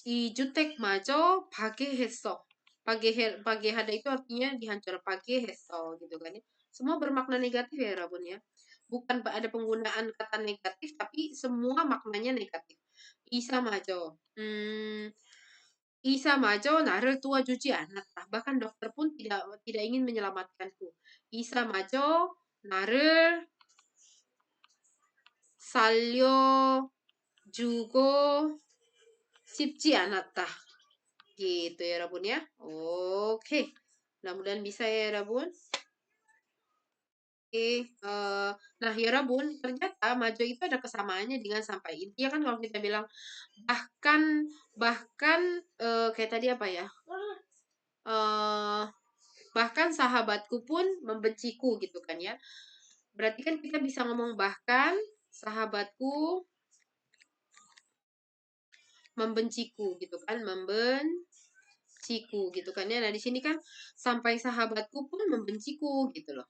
di Jutek Majo Pageheso. Pagehada itu artinya dihancur Pageheso gitu kan ya. Semua bermakna negatif ya Rabun ya. Bukan ada penggunaan kata negatif tapi semua maknanya negatif. Isa Majo. Isa Majo na를 도와주지 않았다. Bahkan dokter pun tidak ingin menyelamatkanku. Isa Majo 나를 살려주고 싶지 않았다. Gitu ya Rabun ya. Oke. Mudah-mudahan bisa ya Rabun. Oke. Nah ya Rabun, ternyata Majo itu ada kesamaannya dengan sampai. Intinya kan kalau kita bilang bahkan kayak tadi apa ya? Bahkan sahabatku pun membenciku gitu kan ya. Berarti kan kita bisa ngomong bahkan sahabatku membenciku gitu kan, membenciku gitu kan ya. Nah, di sini kan sampai sahabatku pun membenciku gitu loh.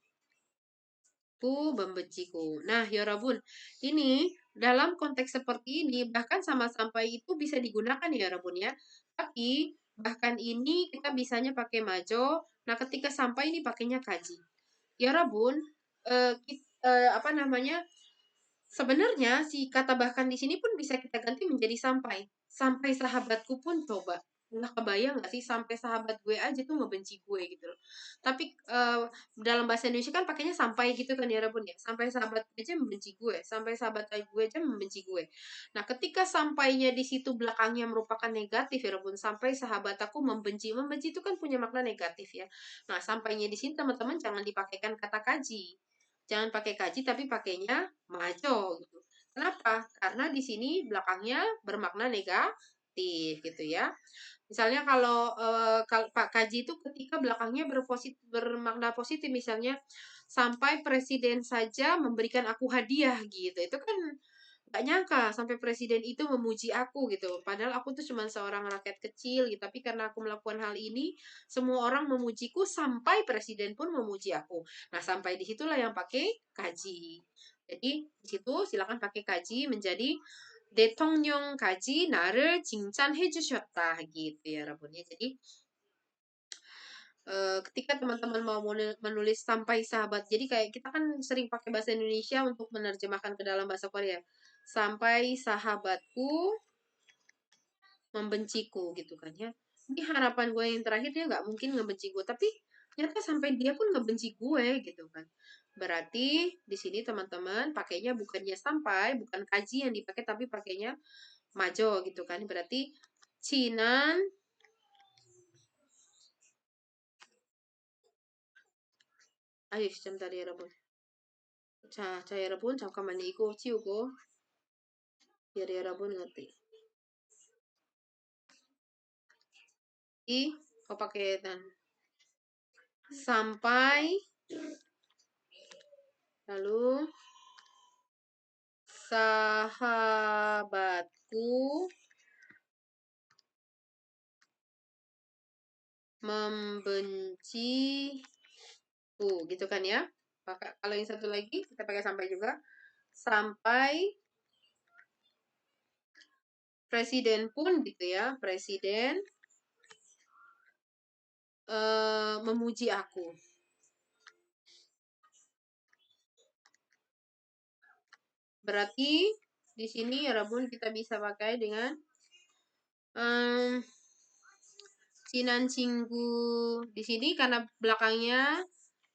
Ku membenciku. Nah, ya Rabun, ini dalam konteks seperti ini bahkan sama sampai itu bisa digunakan ya Rabun ya. Tapi bahkan ini kita bisanya pakai majo. Nah, ketika sampai ini pakainya kaji. Ya Rabun, apa namanya? Sebenarnya si kata bahkan di sini pun bisa kita ganti menjadi sampai. Sampai sahabatku pun coba. Nggak kebayang nggak sih sampai sahabat gue aja tuh ngebenci gue gitu loh. Tapi dalam bahasa Indonesia kan pakainya sampai gitu kan ya Rabun ya. Sampai sahabat aja membenci gue. Sampai sahabat gue aja membenci gue. Nah ketika sampainya di situ belakangnya merupakan negatif ya Rabun. Sampai sahabat aku membenci. Membenci itu kan punya makna negatif ya. Nah sampainya di sini teman-teman jangan dipakaikan kata kaji. Jangan pakai kaji tapi pakainya maco gitu. Kenapa? Karena di sini belakangnya bermakna negatif gitu ya. Misalnya kalau Pak Kaji itu ketika belakangnya bermakna positif misalnya sampai presiden saja memberikan aku hadiah gitu. Itu kan gak nyangka sampai presiden itu memuji aku gitu. Padahal aku tuh cuma seorang rakyat kecil gitu. Tapi karena aku melakukan hal ini, semua orang memujiku sampai presiden pun memuji aku. Nah, sampai disitulah yang pakai kaji. Jadi, di situ silakan pakai kaji menjadi 대통령 가지 나를 칭찬해 주셨다 gitu ya Rabun ya. Jadi ketika teman-teman mau menulis sampai sahabat, jadi kayak kita kan sering pakai bahasa Indonesia untuk menerjemahkan ke dalam bahasa Korea. Sampai sahabatku membenciku gitu kan ya. Ini harapan gue yang terakhir dia nggak mungkin ngebenci gue, tapi ternyata sampai dia pun ngebenci gue gitu kan. Berarti di sini teman-teman pakainya bukannya sampai, bukan kaji yang dipakai tapi pakainya majo gitu kan. Berarti Cinan 아유 시점다리 여러분. 자 여러분 잠깐만요. 이거 지우고 biar 여러분 ngerti. Kau pakai sampai lalu sahabatku membenciku gitu kan ya. Kalau yang satu lagi kita pakai sampai juga. Sampai presiden pun gitu ya. Presiden memuji aku. Berarti di sini ya Rabun kita bisa pakai dengan Cinan Cinggu. Di sini karena belakangnya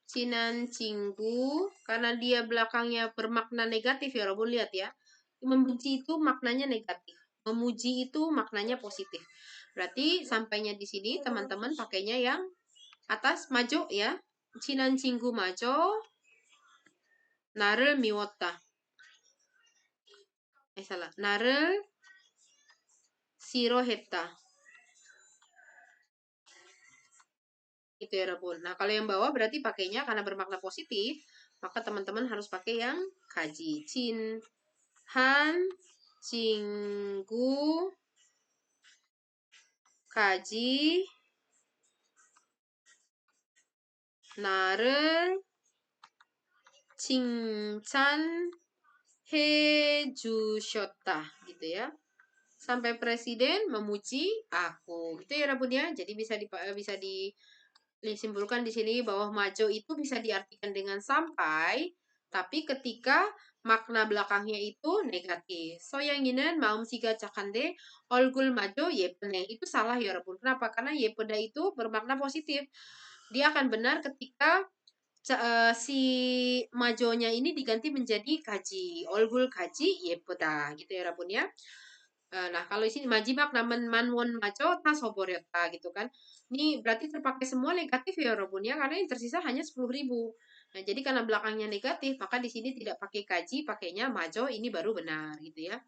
Cinan Cinggu, karena dia belakangnya bermakna negatif ya Rabun lihat ya. Membenci itu maknanya negatif. Memuji itu maknanya positif. Berarti sampainya di sini teman-teman pakainya yang atas majo ya. Cinan cinggu majo 나를 미웠다. salah. 나를 싫어했다. Itu ya Rabun. Nah, kalau yang bawah berarti pakainya karena bermakna positif, maka teman-teman harus pakai yang kaji. Cin, han, cinggu, kaji, 나를 칭찬해주셨다. Gitu ya. Sampai presiden memuji aku. Gitu ya Rabun ya. Jadi bisa disimpulkan di sini bahwa majo itu bisa diartikan dengan sampai, tapi ketika makna belakangnya itu negatif. 소영이는 마음씨가 착한데 얼굴 마저 예쁘네. Itu salah ya Rabun. Kenapa? Karena 예쁘다 itu bermakna positif. Dia akan benar ketika si majonya ini diganti menjadi kaji. 얼굴 kaji 예쁘다. Gitu ya Rabun ya. Nah, kalau di sini majibak naman manwon maco tasoboreta gitu kan. Ini berarti terpakai semua negatif ya Robun ya, karena yang tersisa hanya 10.000. Nah, jadi karena belakangnya negatif, maka di sini tidak pakai kaji, pakainya majo, ini baru benar gitu ya.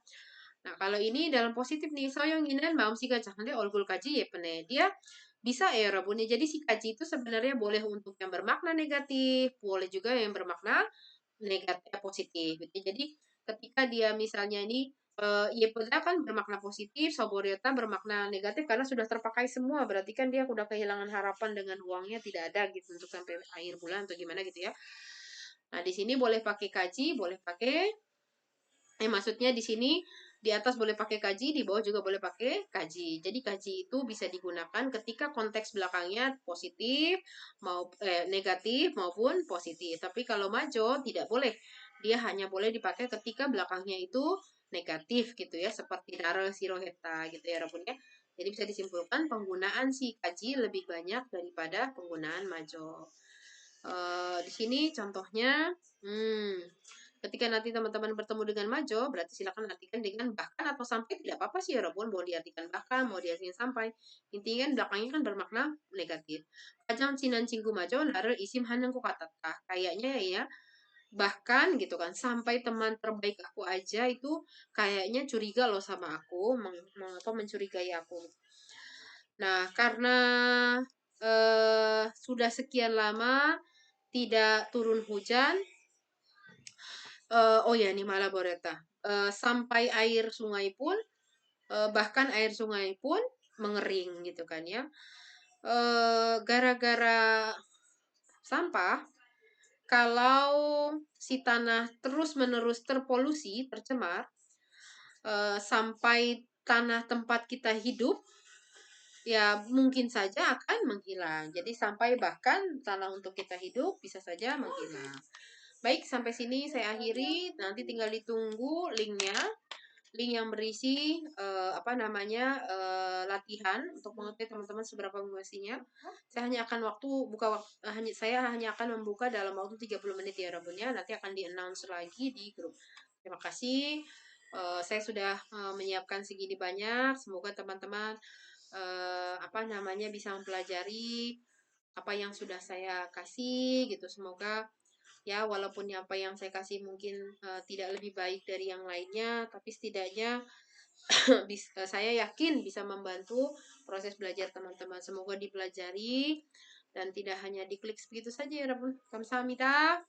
Nah, kalau ini dalam positif nih, soyonginen maum si gajahnya olgul kaji ya pene. Dia bisa ya Robun ya. Jadi si kaji itu sebenarnya boleh untuk yang bermakna negatif, boleh juga yang bermakna negatif positif gitu. Jadi ketika dia misalnya ini Yehuda kan bermakna positif, Soboriota bermakna negatif karena sudah terpakai semua. Berarti kan dia udah kehilangan harapan dengan uangnya tidak ada gitu untuk sampai akhir bulan atau gimana gitu ya. Nah, di sini boleh pakai kaji, boleh pakai maksudnya di sini di atas boleh pakai kaji, di bawah juga boleh pakai kaji. Jadi kaji itu bisa digunakan ketika konteks belakangnya positif, negatif maupun positif. Tapi kalau majo tidak boleh. Dia hanya boleh dipakai ketika belakangnya itu negatif gitu ya, seperti nara siroheta gitu ya Rabun ya. Jadi bisa disimpulkan penggunaan si kaji lebih banyak daripada penggunaan majo. Di sini contohnya, ketika nanti teman-teman bertemu dengan majo, berarti silakan artikan dengan bahkan atau sampai tidak apa-apa sih ya Robon, mau diartikan bahkan, mau diartikan sampai. Intinya kan belakangnya kan bermakna negatif. Kajang cinan cinggu majo, narer isim hanengku katata. Kayaknya ya, bahkan gitu kan, sampai teman terbaik aku aja itu kayaknya curiga loh sama aku, mencurigai aku. Nah, karena sudah sekian lama tidak turun hujan, oh ya, ini malah Boreta. Sampai air sungai pun, bahkan air sungai pun mengering gitu kan ya. Gara-gara sampah, kalau si tanah terus-menerus terpolusi, tercemar, sampai tanah tempat kita hidup, ya mungkin saja akan menghilang. Jadi sampai bahkan tanah untuk kita hidup bisa saja menghilang. Baik, sampai sini saya akhiri. Nanti tinggal ditunggu linknya. Link yang berisi latihan untuk mengetahui teman-teman seberapa menguasainya. Saya hanya akan saya hanya akan membuka dalam waktu 30 menit ya Rabun ya. Nanti akan di-announce lagi di grup. Terima kasih. Saya sudah menyiapkan segini banyak. Semoga teman-teman bisa mempelajari apa yang sudah saya kasih gitu. Semoga ya walaupun apa yang saya kasih mungkin tidak lebih baik dari yang lainnya, tapi setidaknya saya yakin bisa membantu proses belajar teman-teman. Semoga dipelajari dan tidak hanya diklik begitu saja ya Rabun. Kamsahamnida.